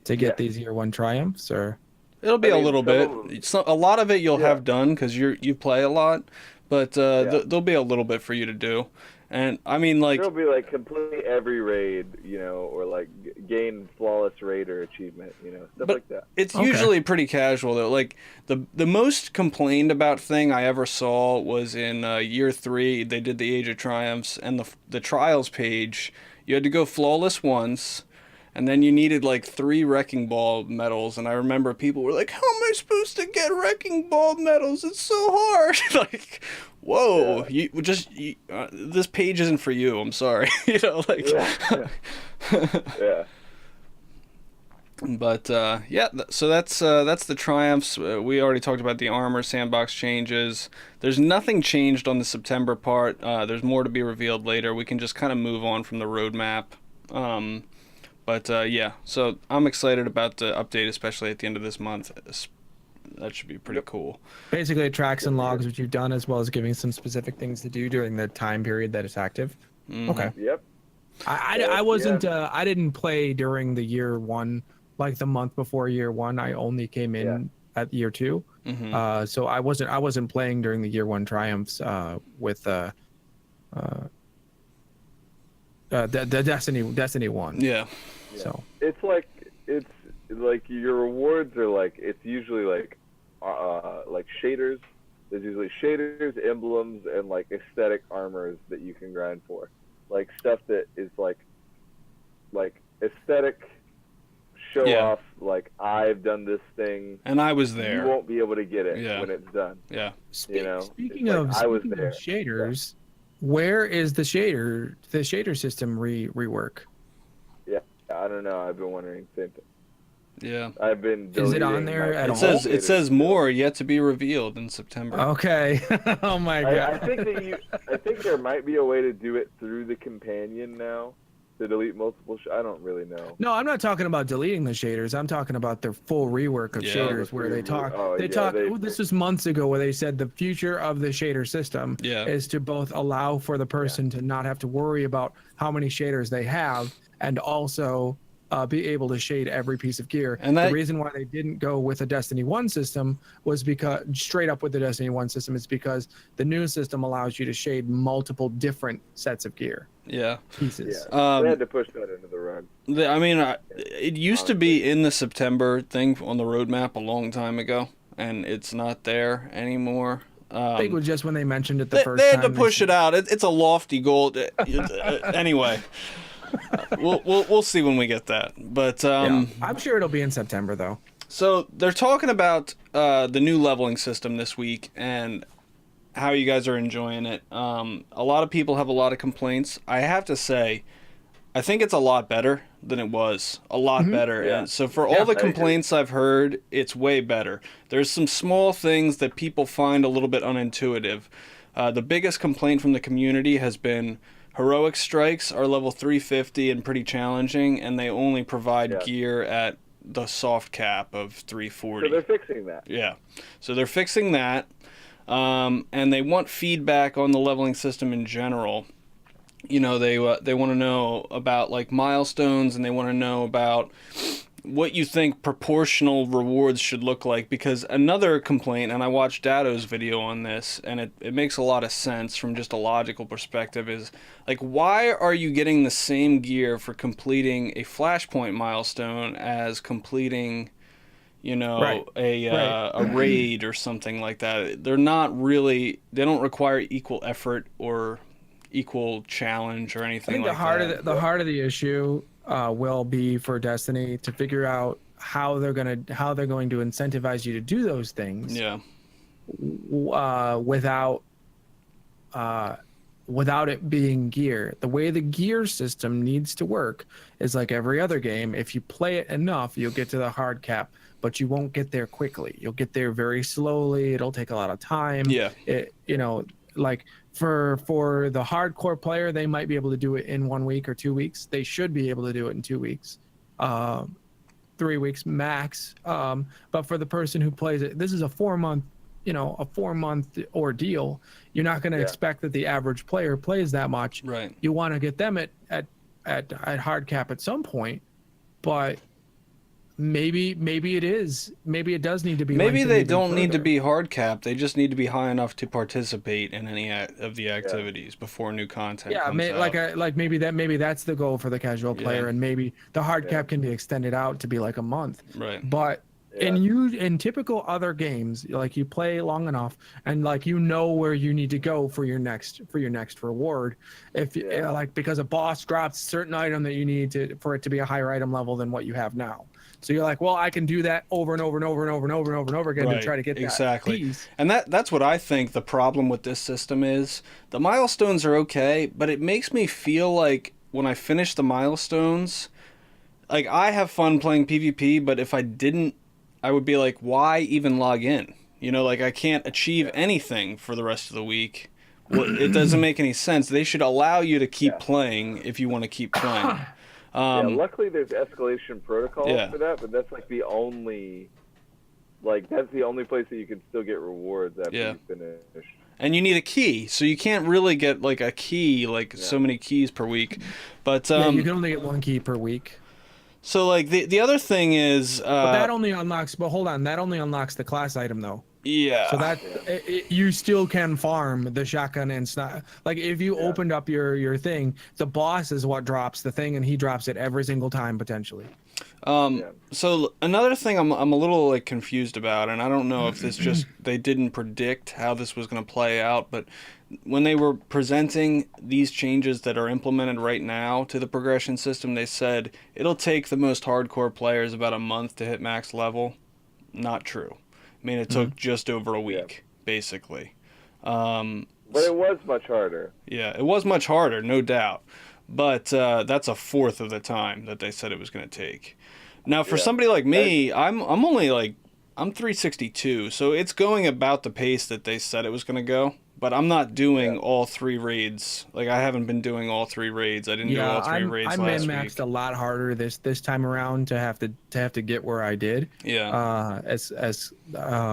these year one triumphs, or? It'll be a little bit. A lot of it you'll have done because you play a lot, but there'll be a little bit for you to do. And I mean, like, there'll be like complete every raid, or like gain flawless raider achievement, stuff like that. It's usually pretty casual though. Like the most complained about thing I ever saw was in year 3. They did the Age of Triumphs, and the trials page. You had to go flawless once. And then you needed like 3 Wrecking Ball medals, and I remember people were like, "How am I supposed to get Wrecking Ball medals? It's so hard!" Like, whoa, this page isn't for you. I'm sorry, like. Yeah. But so that's the triumphs. We already talked about the armor sandbox changes. There's nothing changed on the September part. There's more to be revealed later. We can just kind of move on from the roadmap. But so I'm excited about the update, especially at the end of this month. That should be pretty cool. Basically, it tracks and logs what you've done, as well as giving some specific things to do during the time period that it's active. Mm-hmm. Okay. Yep. I wasn't. I didn't play during the year 1, like the month before year 1. I only came in at year 2. Mm-hmm. So I wasn't playing during the year 1 triumphs with the Destiny 1. Yeah. So it's like your rewards are like, it's usually like shaders. There's usually shaders, emblems, and like aesthetic armors that you can grind for, like stuff that is like aesthetic show off. Like, I've done this thing, and I was there. You won't be able to get it when it's done. Yeah. Speaking of shaders, where is the shader system rework? I don't know. I've been wondering the same thing. Yeah. I've been. Is it on there at all? It says more yet to be revealed in September. Okay. Oh my god. I think there might be a way to do it through the companion now, to delete multiple. I don't really know. No, I'm not talking about deleting the shaders. I'm talking about their full rework of shaders, where they talk. This was months ago, where they said the future of the shader system is to both allow for the person to not have to worry about how many shaders they have, and also be able to shade every piece of gear. And the reason why they didn't go with a Destiny 1 system was because because the new system allows you to shade multiple different sets of gear. Yeah. Pieces. Yeah. They had to push that into the rug. It used to be in the September thing on the roadmap a long time ago, and it's not there anymore. I think it was just when they mentioned it the first time. They had to push it out. It's a lofty goal. Anyway. We'll see when we get that, but I'm sure it'll be in September though. So they're talking about the new leveling system this week and how you guys are enjoying it. A lot of people have a lot of complaints. I have to say, I think it's a lot better than it was. A lot better. Yeah. And so for all the complaints I've heard, it's way better. There's some small things that people find a little bit unintuitive. The biggest complaint from the community has been heroic strikes are level 350 and pretty challenging, and they only provide gear at the soft cap of 340. So they're fixing that. Yeah. So they're fixing that, and they want feedback on the leveling system in general. They want to know about like milestones, and they want to know about what you think proportional rewards should look like, because another complaint, and I watched Dado's video on this, and it makes a lot of sense from just a logical perspective, is like, why are you getting the same gear for completing a flashpoint milestone as completing, Right. a raid or something like that. They're not really. They don't require equal effort or equal challenge or I anything think like that. the heart of the issue will be for Destiny to figure out how they're going to incentivize you to do those things Yeah. Without without it being gear. The way the gear system needs to work is like every other game. If you play it enough, you'll get to the hard cap, but you won't get there quickly. You'll get there very slowly. It'll take a lot of time. Yeah. Like for the hardcore player, they might be able to do it in 1 week or 2 weeks. They should be able to do it in 2 weeks. 3 weeks max. But for the person who plays it, this is a 4-month ordeal. You're not going to expect that the average player plays that much. Right. You want to get them at hard cap at some point, but maybe it does need to be. Maybe they don't need to be hard capped. They just need to be high enough to participate in any of the activities before new content comes out. Maybe that's the goal for the casual player, and maybe the hard cap can be extended out to be like a month. Right. But in typical other games, like you play long enough and like where you need to go for your next reward. Because a boss drops a certain item that you need for it to be a higher item level than what you have now. So you're like, well, I can do that over and over and over and over and over and over and over again to try to get that piece. And that's what I think the problem with this system is. The milestones are okay, but it makes me feel like when I finish the milestones, like I have fun playing PvP, but if I didn't, I would be like, why even log in? Like I can't achieve anything for the rest of the week. Well, it doesn't make any sense. They should allow you to keep playing if you want to keep playing. Luckily there's escalation protocols for that, but that's like the only place that you can still get rewards after you finish. And you need a key, so you can't really get like a key, so many keys per week. But you can only get 1 key per week. So like the other thing is, but that only unlocks. But hold on, that only unlocks the class item though. Yeah. So that you still can farm the shotgun and snap. Like if you opened up your thing, the boss is what drops the thing, and he drops it every single time potentially. So another thing I'm a little confused about, and I don't know if this just they didn't predict how this was going to play out, but when they were presenting these changes that are implemented right now to the progression system, they said it'll take the most hardcore players about a month to hit max level. Not true. I mean, it took just over a week, basically. But it was much harder. Yeah, it was much harder, no doubt. But that's a fourth of the time that they said it was going to take. Now, for somebody like me, I'm only I'm 362, so it's going about the pace that they said it was going to go. But I'm not doing all 3 raids. Like I haven't been doing all 3 raids. I didn't do all 3 raids last week. I min-maxed a lot harder this time around to have to get where I did. Yeah.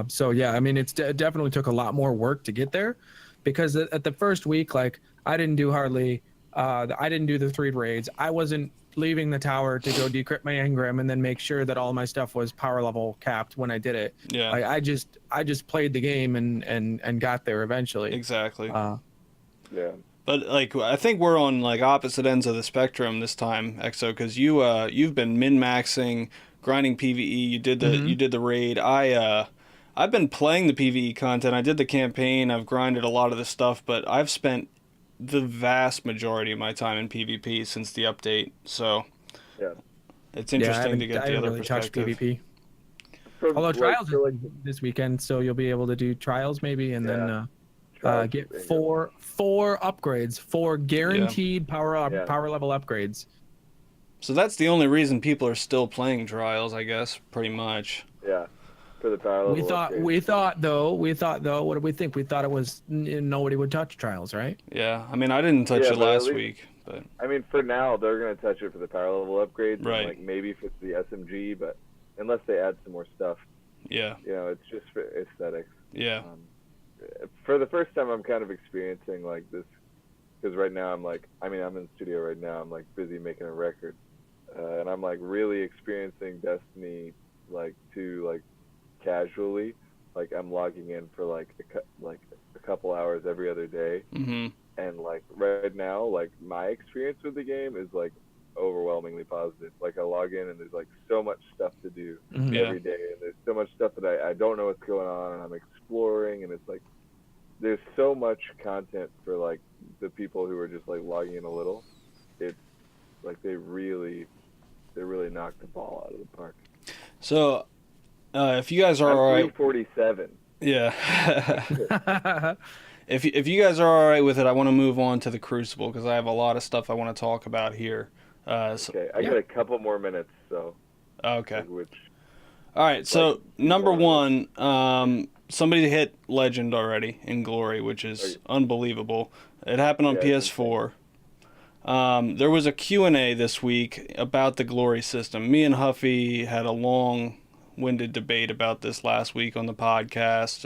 So yeah, I mean it definitely took a lot more work to get there, because at the first week, like I didn't do the 3 raids. I wasn't leaving the tower to go decrypt my engram and then make sure that all my stuff was power level capped when I did it. Yeah. Like I just played the game and got there eventually. Exactly. Yeah. But I think we're on opposite ends of the spectrum this time, Exo, because you've been min-maxing, grinding PvE. You did the raid. I've been playing the PvE content. I did the campaign. I've grinded a lot of the stuff, but I've spent the vast majority of my time in PvP since the update. So it's interesting to get the other perspective. PvP. Although trials are this weekend, so you'll be able to do trials maybe, and then get four upgrades, 4 guaranteed power level upgrades. So that's the only reason people are still playing trials, I guess, pretty much. Yeah. For the power level we thought though, what did we think? We thought it was nobody would touch trials, right? Yeah. I mean, I didn't touch it last week, but I mean, for now they're going to touch it for the power level upgrades, right? And, maybe for the SMG, but unless they add some more stuff. Yeah. It's just for aesthetics. Yeah. For the first time, I'm kind of experiencing this, because right now I'm in the studio right now. I'm busy making a record, and I'm really experiencing Destiny to casually. I'm logging in for a couple hours every other day. Mm-hmm. And right now, my experience with the game is overwhelmingly positive. Like I log in and there's like so much stuff to do Mhm. every day, and there's so much stuff that I don't know what's going on, and I'm exploring, and it's like there's so much content for like the people who are just like logging in a little. It's like they really knocked the ball out of the park. So, if you guys are I'm all right, 347. yeah. If you guys are all right with it, I want to move on to the Crucible because I have a lot of stuff I want to talk about here. Okay, I got a couple more minutes, so. Okay. Like which, All right. So number one, somebody hit Legend already in Glory, which is unbelievable. It happened on PS4. There was a Q&A this week about the Glory system. Me and Huffy had a long-winded debate about this last week on the podcast,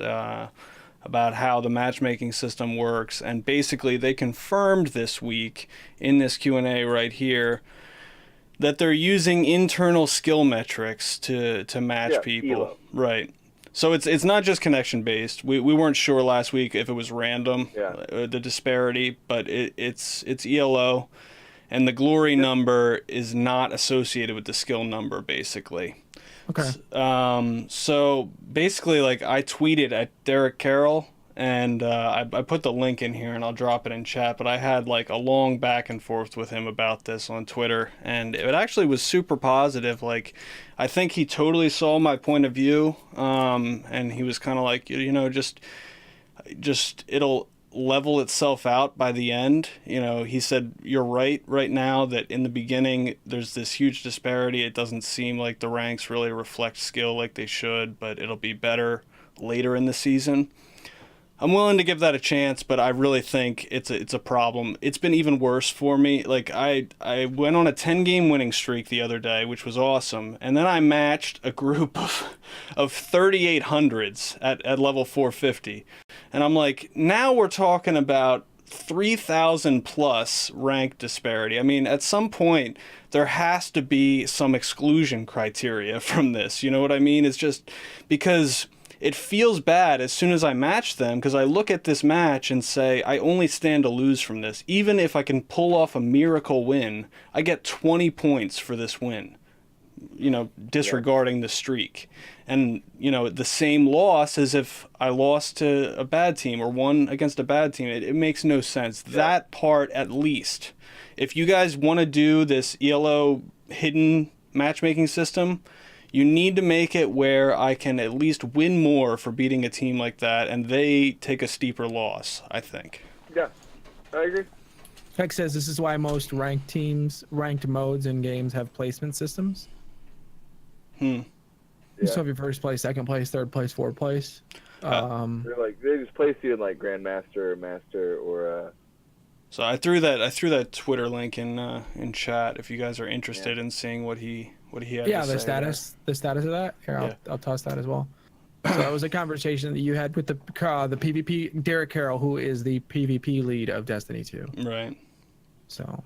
about how the matchmaking system works, and basically they confirmed this week in this Q&A right here that they're using internal skill metrics to match people. ELO. Right. So it's not just connection based. We weren't sure last week if it was random, the disparity, but it's ELO, and the glory number is not associated with the skill number basically. Okay. So basically, like I tweeted at Derek Carroll, and I put the link in here, and I'll drop it in chat. But I had like a long back and forth with him about this on Twitter, and it actually was super positive. Like, I think he totally saw my point of view, and he was kind of like, just it'll level itself out by the end. He said, you're right now that in the beginning there's this huge disparity. It doesn't seem like the ranks really reflect skill like they should, but it'll be better later in the season. I'm willing to give that a chance, but I really think it's a problem. It's been even worse for me. Like I went on a 10-game winning streak the other day, which was awesome, and then I matched a group of 3800s at level 450, and I'm like, now we're talking about 3,000 plus rank disparity. I mean, at some point there has to be some exclusion criteria from this. You know what I mean? It's just because it feels bad as soon as I match them, because I look at this match and say, I only stand to lose from this. Even if I can pull off a miracle win, I get 20 points for this win, disregarding the streak. And, the same loss as if I lost to a bad team or won against a bad team. It makes no sense. Yeah. That part, at least. If you guys want to do this ELO hidden matchmaking system, you need to make it where I can at least win more for beating a team like that, and they take a steeper loss, I think. Yeah, I agree. Heck says this is why most ranked modes and games have placement systems. Yeah. So if you're first place, second place, third place, fourth place. They're like, they just place you in like Grandmaster or Master or. So I threw that Twitter link in chat if you guys are interested in seeing what he had to say. The status of that. Here, I'll toss that as well. So that was a conversation that you had with the PvP Derek Carroll, who is the PvP lead of Destiny 2. Right. So,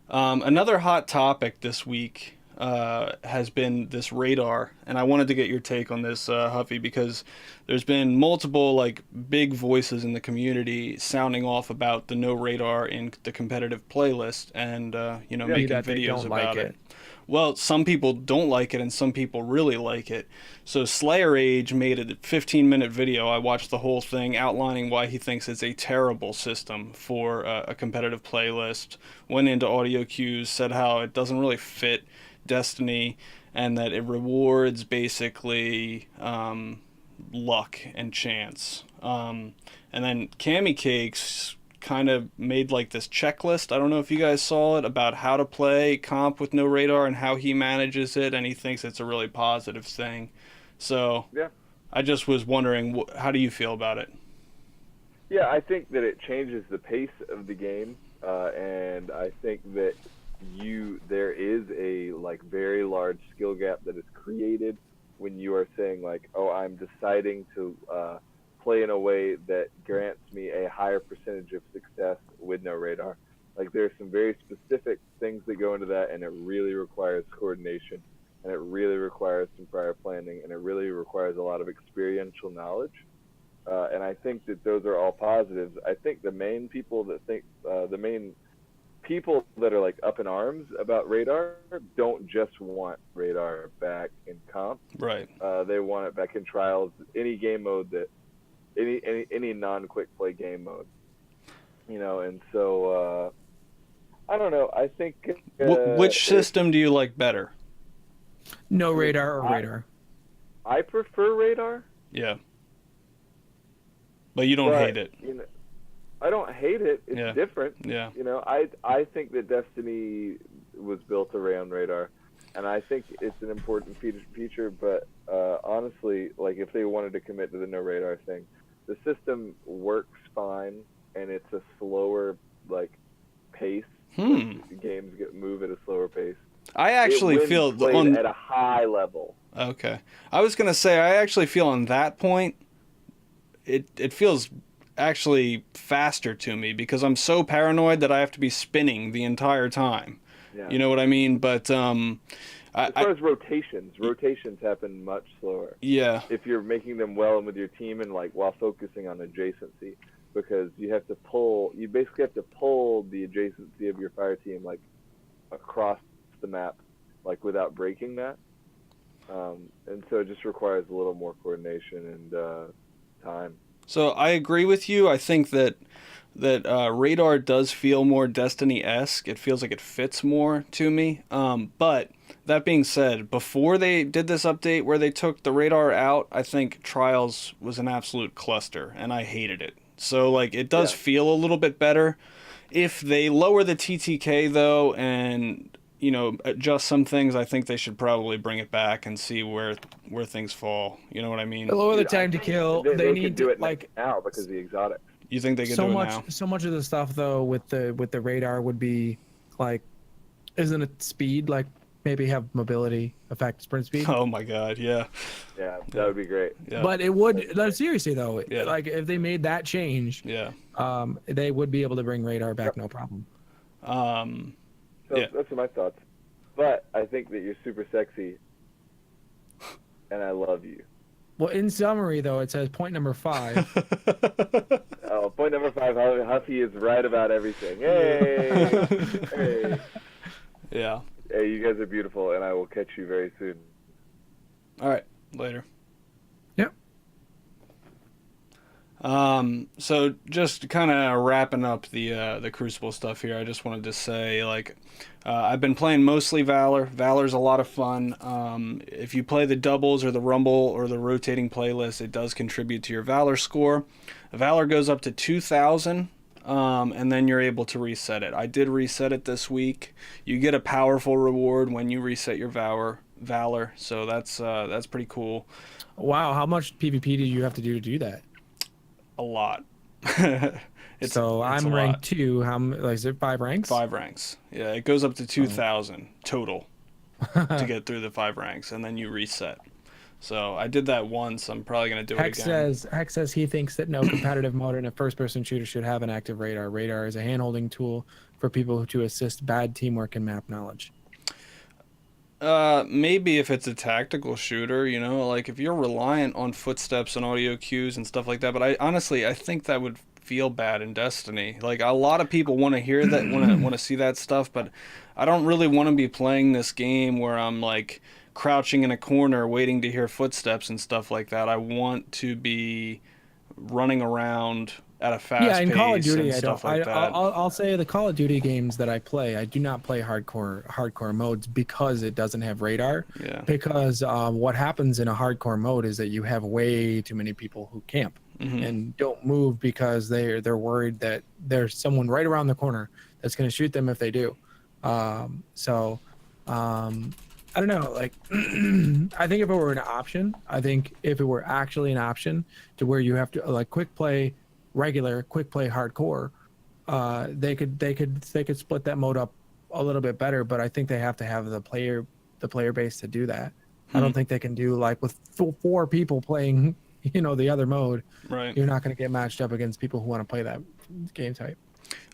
another hot topic this week has been this radar, and I wanted to get your take on this, Huffy, because there's been multiple like big voices in the community sounding off about the no radar in the competitive playlist, and making videos about it. Well, some people don't like it, and some people really like it. So Slayer Age made a 15-minute video. I watched the whole thing outlining why he thinks it's a terrible system for a competitive playlist. Went into audio cues, said how it doesn't really fit Destiny, and that it rewards basically luck and chance. And then Cammy Cakes kind of made like this checklist. I don't know if you guys saw it, about how to play comp with no radar and how he manages it, and he thinks it's a really positive thing. So yeah, I just was wondering, how do you feel about it? Yeah, I think that it changes the pace of the game, and I think that there is a like very large skill gap that is created when you are saying like, oh, I'm deciding to play in a way that grants me a higher percentage of success with no radar. Like there's some very specific things that go into that, and it really requires coordination, and it really requires some prior planning, and it really requires a lot of experiential knowledge. And I think that those are all positives. I think the main people that think the main people that are like up in arms about radar don't just want radar back in comp. Right. They want it back in trials, any game mode that any non-quick play game mode. And so I don't know. I think which system do you like better? No radar or radar? I prefer radar. Yeah. But you don't hate it. I don't hate it. It's different. Yeah. I think that Destiny was built around radar, and I think it's an important feature. But honestly, like if they wanted to commit to the no radar thing, the system works fine, and it's a slower pace. Games move at a slower pace. I actually feel at a high level. Okay, I was gonna say I actually feel on that point, it feels actually faster to me because I'm so paranoid that I have to be spinning the entire time. Yeah. You know what I mean? But as far as rotations happen much slower. Yeah. If you're making them well and with your team and while focusing on adjacency, because you basically have to pull the adjacency of your fire team across the map without breaking that. And so it just requires a little more coordination and time. So I agree with you. I think that radar does feel more Destiny-esque. It feels like it fits more to me. But that being said, before they did this update where they took the radar out, I think Trials was an absolute cluster, and I hated it. So it does feel a little bit better. If they lower the TTK though, and adjust some things, I think they should probably bring it back and see where things fall. You know what I mean? Lower the time to kill. They need to do it like now because of the exotics. You think they could do it now? So much of the stuff though with the radar would be isn't it speed? Maybe have mobility affect sprint speed. Oh my god, yeah. Yeah, that would be great. Yeah. But it would seriously though. Yeah. If they made that change, they would be able to bring radar back no problem. So those are my thoughts. But I think that you're super sexy, and I love you. Well, in summary, though, it says point number 5. Oh, point number 5, Huffy is right about everything. Hey! Hey! Yeah. Hey, you guys are beautiful, and I will catch you very soon. All right, later. Yep. So just kind of wrapping up the Crucible stuff here, I just wanted to say, I've been playing mostly Valor. Valor's a lot of fun. If you play the doubles or the Rumble or the rotating playlist, it does contribute to your Valor score. Valor goes up to 2,000, and then you're able to reset it. I did reset it this week. You get a powerful reward when you reset your Valor, so that's pretty cool. Wow, how much PvP did you have to do that? A lot. I'm ranked 2. Is it 5 ranks? 5 ranks. Yeah, it goes up to 2,000 total to get through the 5 ranks, and then you reset. So I did that once. I'm probably gonna do it again. Hex says he thinks that no competitive mode in a first-person shooter should have an active radar. Radar is a hand-holding tool for people to assist bad teamwork and map knowledge. Maybe if it's a tactical shooter, if you're reliant on footsteps and audio cues and stuff like that. But I think that would feel bad in Destiny. A lot of people want to hear that, want to see that stuff, but I don't really want to be playing this game where I'm crouching in a corner waiting to hear footsteps and stuff like that. I want to be running around at a fast pace. In Call of Duty, and stuff like that. I'll say the Call of Duty games that I play, I do not play hardcore modes because it doesn't have radar. Yeah. Because what happens in a hardcore mode is that you have way too many people who camp and don't move because they're worried that there's someone right around the corner that's going to shoot them if they do. I don't know. I think if it were an option, if it were actually an option to where you have to quick play regular, quick play hardcore, they could split that mode up a little bit better. But I think they have to have the player base to do that. I don't think they can do with 4 people playing, the other mode. Right. You're not going to get matched up against people who want to play that game type.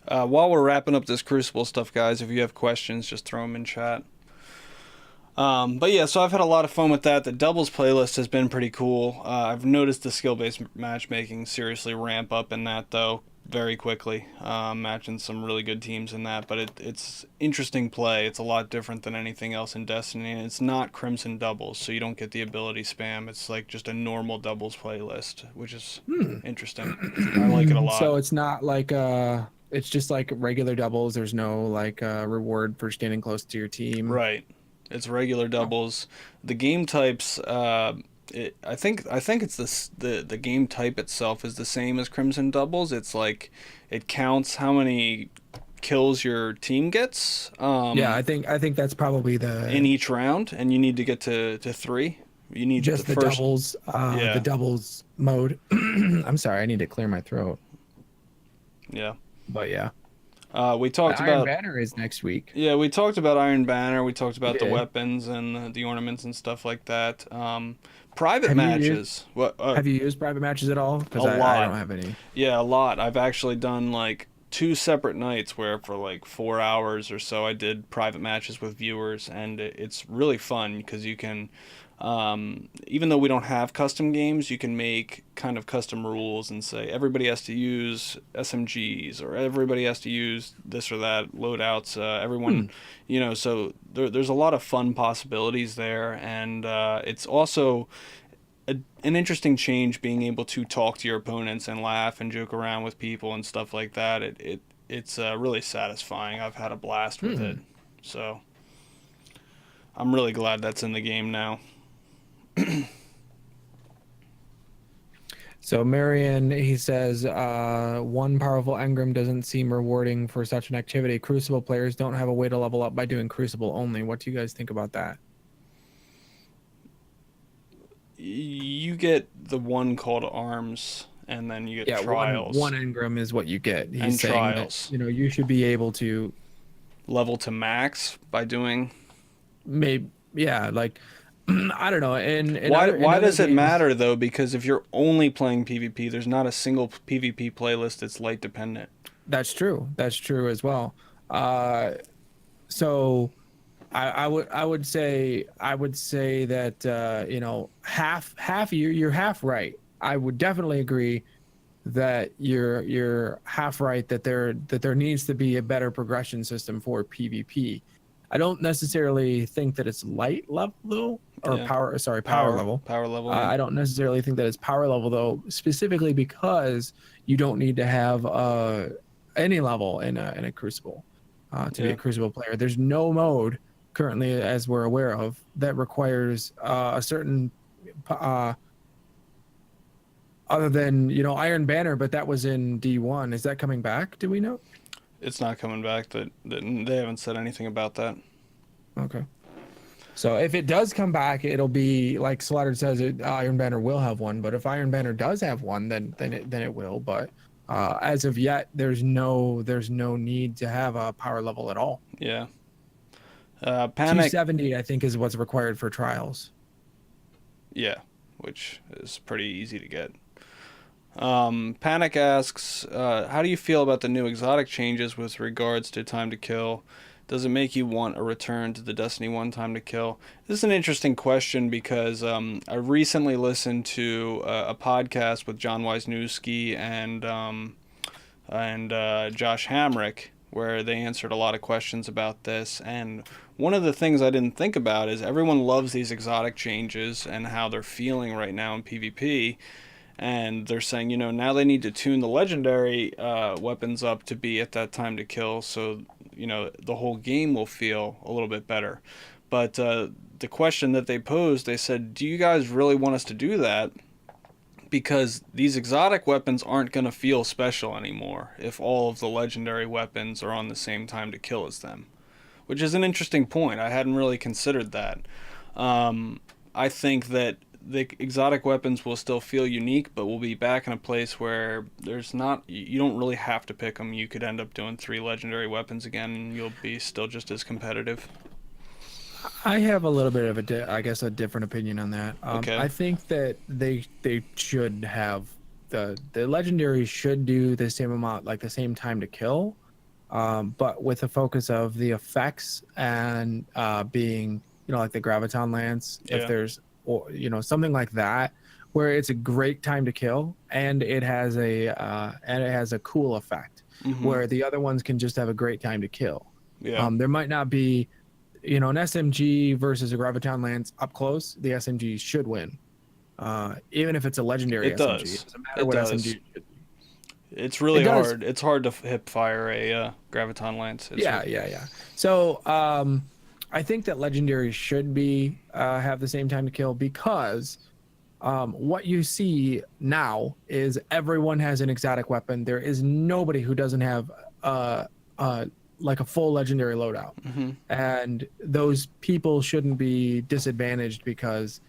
While we're wrapping up this Crucible stuff, guys, if you have questions, just throw them in chat. But yeah, so I've had a lot of fun with that. The doubles playlist has been pretty cool. I've noticed the skill-based matchmaking seriously ramp up in that, though. very quickly, matching some really good teams in that. But it's interesting play. It's a lot different than anything else in Destiny, and it's not Crimson doubles, so you don't get the ability spam. It's like just a normal doubles playlist, which is interesting. I like it a lot. So it's not like it's just like regular doubles. There's no like reward for standing close to your team. Right. It's regular doubles. The game types. I think it's the game type itself is the same as Crimson doubles. It's like it counts how many kills your team gets. Yeah, I think that's probably the in each round, and you need to get to 3. You need just the first doubles. The doubles mode. I'm sorry, I need to clear my throat. Yeah. But yeah. We talked Iron about Banner is next week. Yeah, we talked about Iron Banner. We talked about the weapons and the ornaments and stuff like that. Private matches. Have you used private matches at all? Because I don't have any. Yeah, a lot. I've actually done like 2 separate nights where for like 4 hours or so I did private matches with viewers, and it's really fun because you can, even though we don't have custom games, you can make kind of custom rules and say everybody has to use SMGs or everybody has to use this or that loadouts. Everyone, so there's a lot of fun possibilities there, and it's also an interesting change being able to talk to your opponents and laugh and joke around with people and stuff like that. It's really satisfying. I've had a blast with it, so I'm really glad that's in the game now. So Marion, he says, one powerful engram doesn't seem rewarding for such an activity. Crucible players don't have a way to level up by doing Crucible only. What do you guys think about that? You get the one called arms, and then you get trials. One engram is what you get. He's and saying trials. That, you should be able to level to max by doing. Maybe, yeah, like. I don't know. And why does it matter though? Because if you're only playing PvP, there's not a single PvP playlist that's light dependent. That's true. That's true as well. So I would say that half you're half right. I would definitely agree that you're half right that there needs to be a better progression system for PvP. I don't necessarily think that it's light level or power level. Power level. I don't necessarily think that it's power level though, specifically because you don't need to have any level in a Crucible to be a Crucible player. There's no mode currently, as we're aware of, that requires a certain other than Iron Banner, but that was in D1. Is that coming back? Do we know? It's not coming back. They haven't said anything about that. Okay. So if it does come back, it'll be like Slaughtered says. Iron Banner will have one, but if Iron Banner does have one, then it will. But as of yet, there's no need to have a power level at all. Yeah. Panic 270, I think, is what's required for trials. Yeah, which is pretty easy to get. Panic asks, how do you feel about the new exotic changes with regards to time to kill? Does it make you want a return to the Destiny 1 time to kill? This is an interesting question because I recently listened to a podcast with John Wisniewski and Josh Hamrick, where they answered a lot of questions about this. And one of the things I didn't think about is everyone loves these exotic changes and how they're feeling right now in PvP. And they're saying, now they need to tune the legendary weapons up to be at that time to kill, so, the whole game will feel a little bit better. But the question that they posed, they said, do you guys really want us to do that? Because these exotic weapons aren't going to feel special anymore if all of the legendary weapons are on the same time to kill as them. Which is an interesting point. I hadn't really considered that. I think that the exotic weapons will still feel unique, but we'll be back in a place where you don't really have to pick them. You could end up doing 3 legendary weapons again, and you'll be still just as competitive. I have a little bit of a different opinion on that. Okay. I think that they should have the legendary should do the same amount, like the same time to kill, but with the focus of the effects and being like the Graviton Lance. If there's something like that, where it's a great time to kill and it has a cool effect, where the other ones can just have a great time to kill. Yeah. There might not be, an SMG versus a Graviton Lance up close. The SMG should win, even if it's a legendary SMG. Does. It doesn't matter what SMG should be. It's really hard. It's hard to hip fire a Graviton Lance. Yeah. So I think that legendaries should be have the same time to kill, because what you see now is everyone has an exotic weapon. There is nobody who doesn't have like a full legendary loadout, and those people shouldn't be disadvantaged because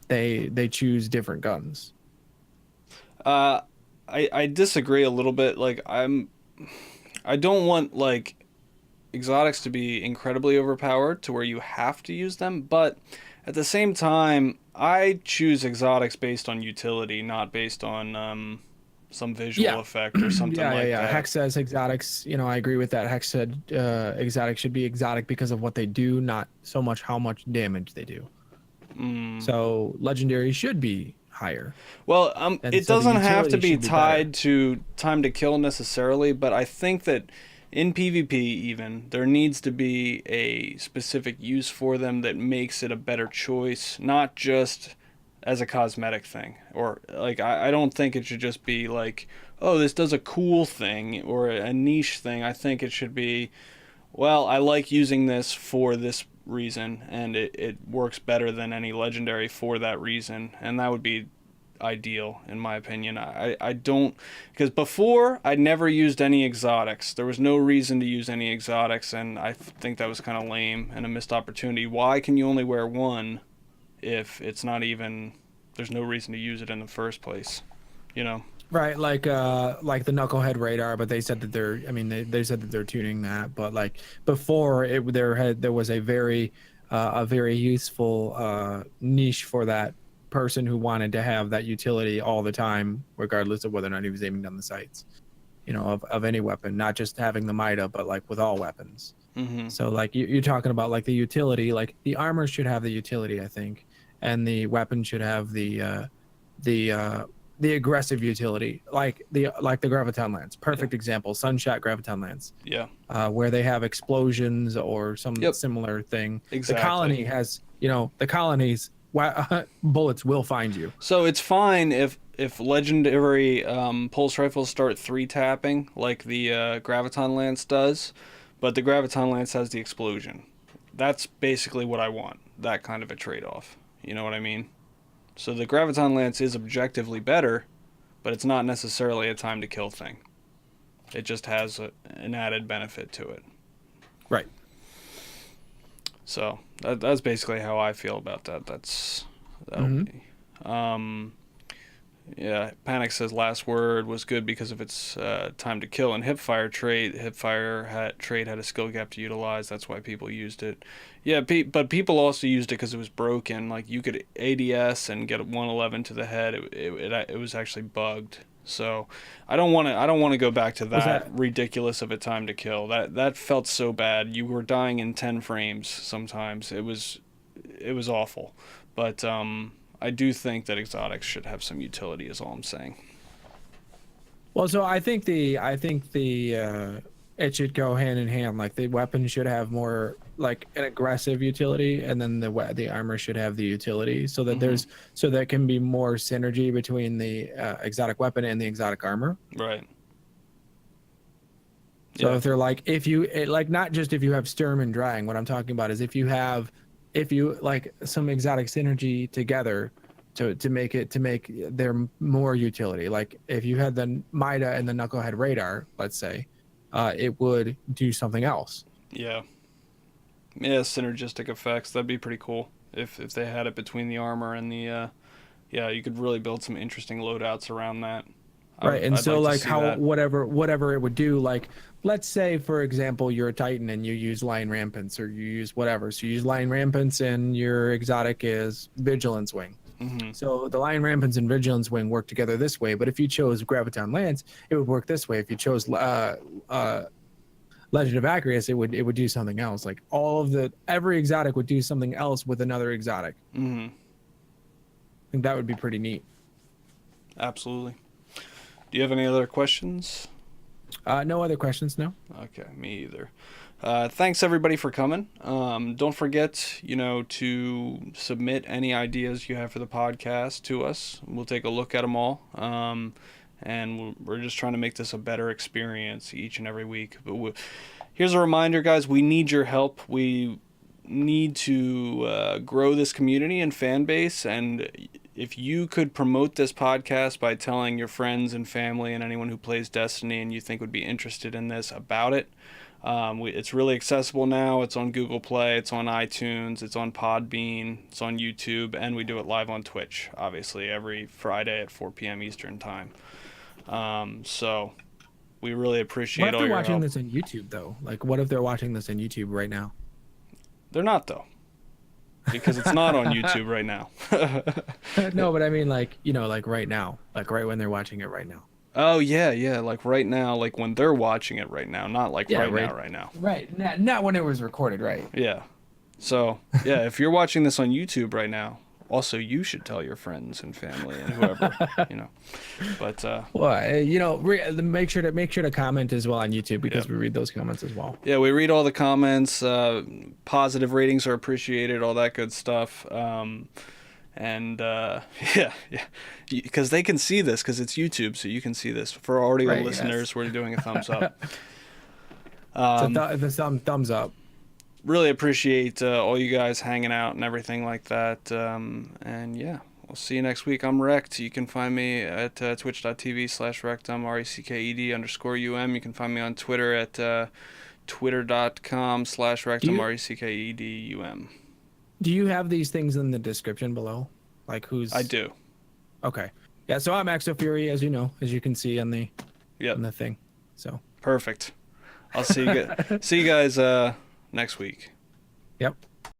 they choose different guns. I disagree a little bit. Like I don't want like exotics to be incredibly overpowered to where you have to use them, but at the same time, I choose exotics based on utility, not based on some visual effect or something like that. Hex says exotics. I agree with that. Hex said exotics should be exotic because of what they do, not so much how much damage they do. So legendary should be higher. Well, it doesn't have to be tied to time to kill necessarily, but I think that in PvP even, there needs to be a specific use for them that makes it a better choice, not just as a cosmetic thing. Or, like, I don't think it should just be like, oh, this does a cool thing or a niche thing. I think it should be, well, I like using this for this reason, and it works better than any legendary for that reason, and that would be ideal in my opinion. I don't, because before I never used any exotics. There was no reason to use any exotics, and I think that was kind of lame and a missed opportunity. Why can you only wear one if it's not even, there's no reason to use it in the first place, Right, like the knucklehead radar, but they said that they said that they're tuning that, but like before there was a very useful niche for that person who wanted to have that utility all the time, regardless of whether or not he was aiming down the sights, of any weapon, not just having the Mida, but like with all weapons. So like you're talking about like the utility, like the armor should have the utility, I think, and the weapon should have the aggressive utility, like the Graviton Lance. Perfect example, Sunshot Graviton Lance. Yeah. Where they have explosions or some similar thing. Exactly. The colony has, the colonies, bullets will find you. So it's fine if legendary pulse rifles start 3-tapping like the Graviton Lance does, but the Graviton Lance has the explosion. That's basically what I want, that kind of a trade-off. You know what I mean? So the Graviton Lance is objectively better, but it's not necessarily a time to kill thing. It just has an added benefit to it. Right. So that's basically how I feel about that. That'll be. Yeah, Panic says last word was good because of its time to kill and hipfire trait. Trait had a skill gap to utilize. That's why people used it. Yeah, but people also used it because it was broken. Like you could ADS and get 111 to the head. It was actually bugged. So I don't want to go back to that ridiculous of a time to kill. That felt so bad. You were dying in 10 frames sometimes. It was awful. But I do think that exotics should have some utility, is all I'm saying. Well, so I think the it should go hand in hand. Like the weapon should have more like an aggressive utility, and then the armor should have the utility, so that there can be more synergy between the exotic weapon and the exotic armor. Right. So if they're like, not just if you have Sturm and Drang. What I'm talking about is if you like some exotic synergy together to make their more utility. Like if you had the Mida and the Knucklehead radar, let's say, it would do something else. Yeah, synergistic effects. That'd be pretty cool if they had it between the armor and the you could really build some interesting loadouts around that. Right, and so like how whatever it would do, like let's say for example you're a Titan and you use Lion Rampants or you use whatever. So you use Lion Rampants and your exotic is Vigilance Wing. So the Lion Rampants and Vigilance Wing work together this way, but if you chose Graviton Lance, it would work this way. If you chose Legend of Acreus, it would do something else. Like every exotic would do something else with another exotic. I think that would be pretty neat. Absolutely. Do you have any other questions? No other questions, no. Okay, me either. Thanks everybody for coming. Don't forget, to submit any ideas you have for the podcast to us. We'll take a look at them all. And we're just trying to make this a better experience each and every week. But here's a reminder, guys, we need your help. We need to grow this community and fan base, and if you could promote this podcast by telling your friends and family and anyone who plays Destiny and you think would be interested in this about it. It's really accessible now. It's on Google Play, it's on iTunes, it's on Podbean, it's on YouTube, and we do it live on Twitch, obviously, every Friday at 4 p.m. Eastern Time. So we really appreciate all your help. What if they're watching this on YouTube, though? Like, what if they're watching this on YouTube right now? They're not, though. Because it's not on YouTube right now. No, but I mean, like right now. Like right when they're watching it right now. Oh, yeah. Like right now, like when they're watching it right now. Not like right now. Right. Not when it was recorded, right? Yeah. So, yeah, if you're watching this on YouTube right now, also you should tell your friends and family and whoever, But make sure to comment as well on YouTube, because we read those comments as well. Yeah, we read all the comments. Positive ratings are appreciated, all that good stuff. Because they can see this, because it's YouTube, so you can see this. For our audio listeners, we're doing a thumbs up. Thumbs up. Really appreciate all you guys hanging out and everything like that. And yeah, we'll see you next week. I'm Recked. You can find me at twitch.tv/Recked. I'm RECKED_UM. You can find me on Twitter at twitter.com/Recked. I'm RECKEDUM. Do you have these things in the description below? Like who's... I do. Okay. Yeah, so I'm Exofury, as you know, as you can see on the thing. So perfect. I'll see you guys next week. Yep.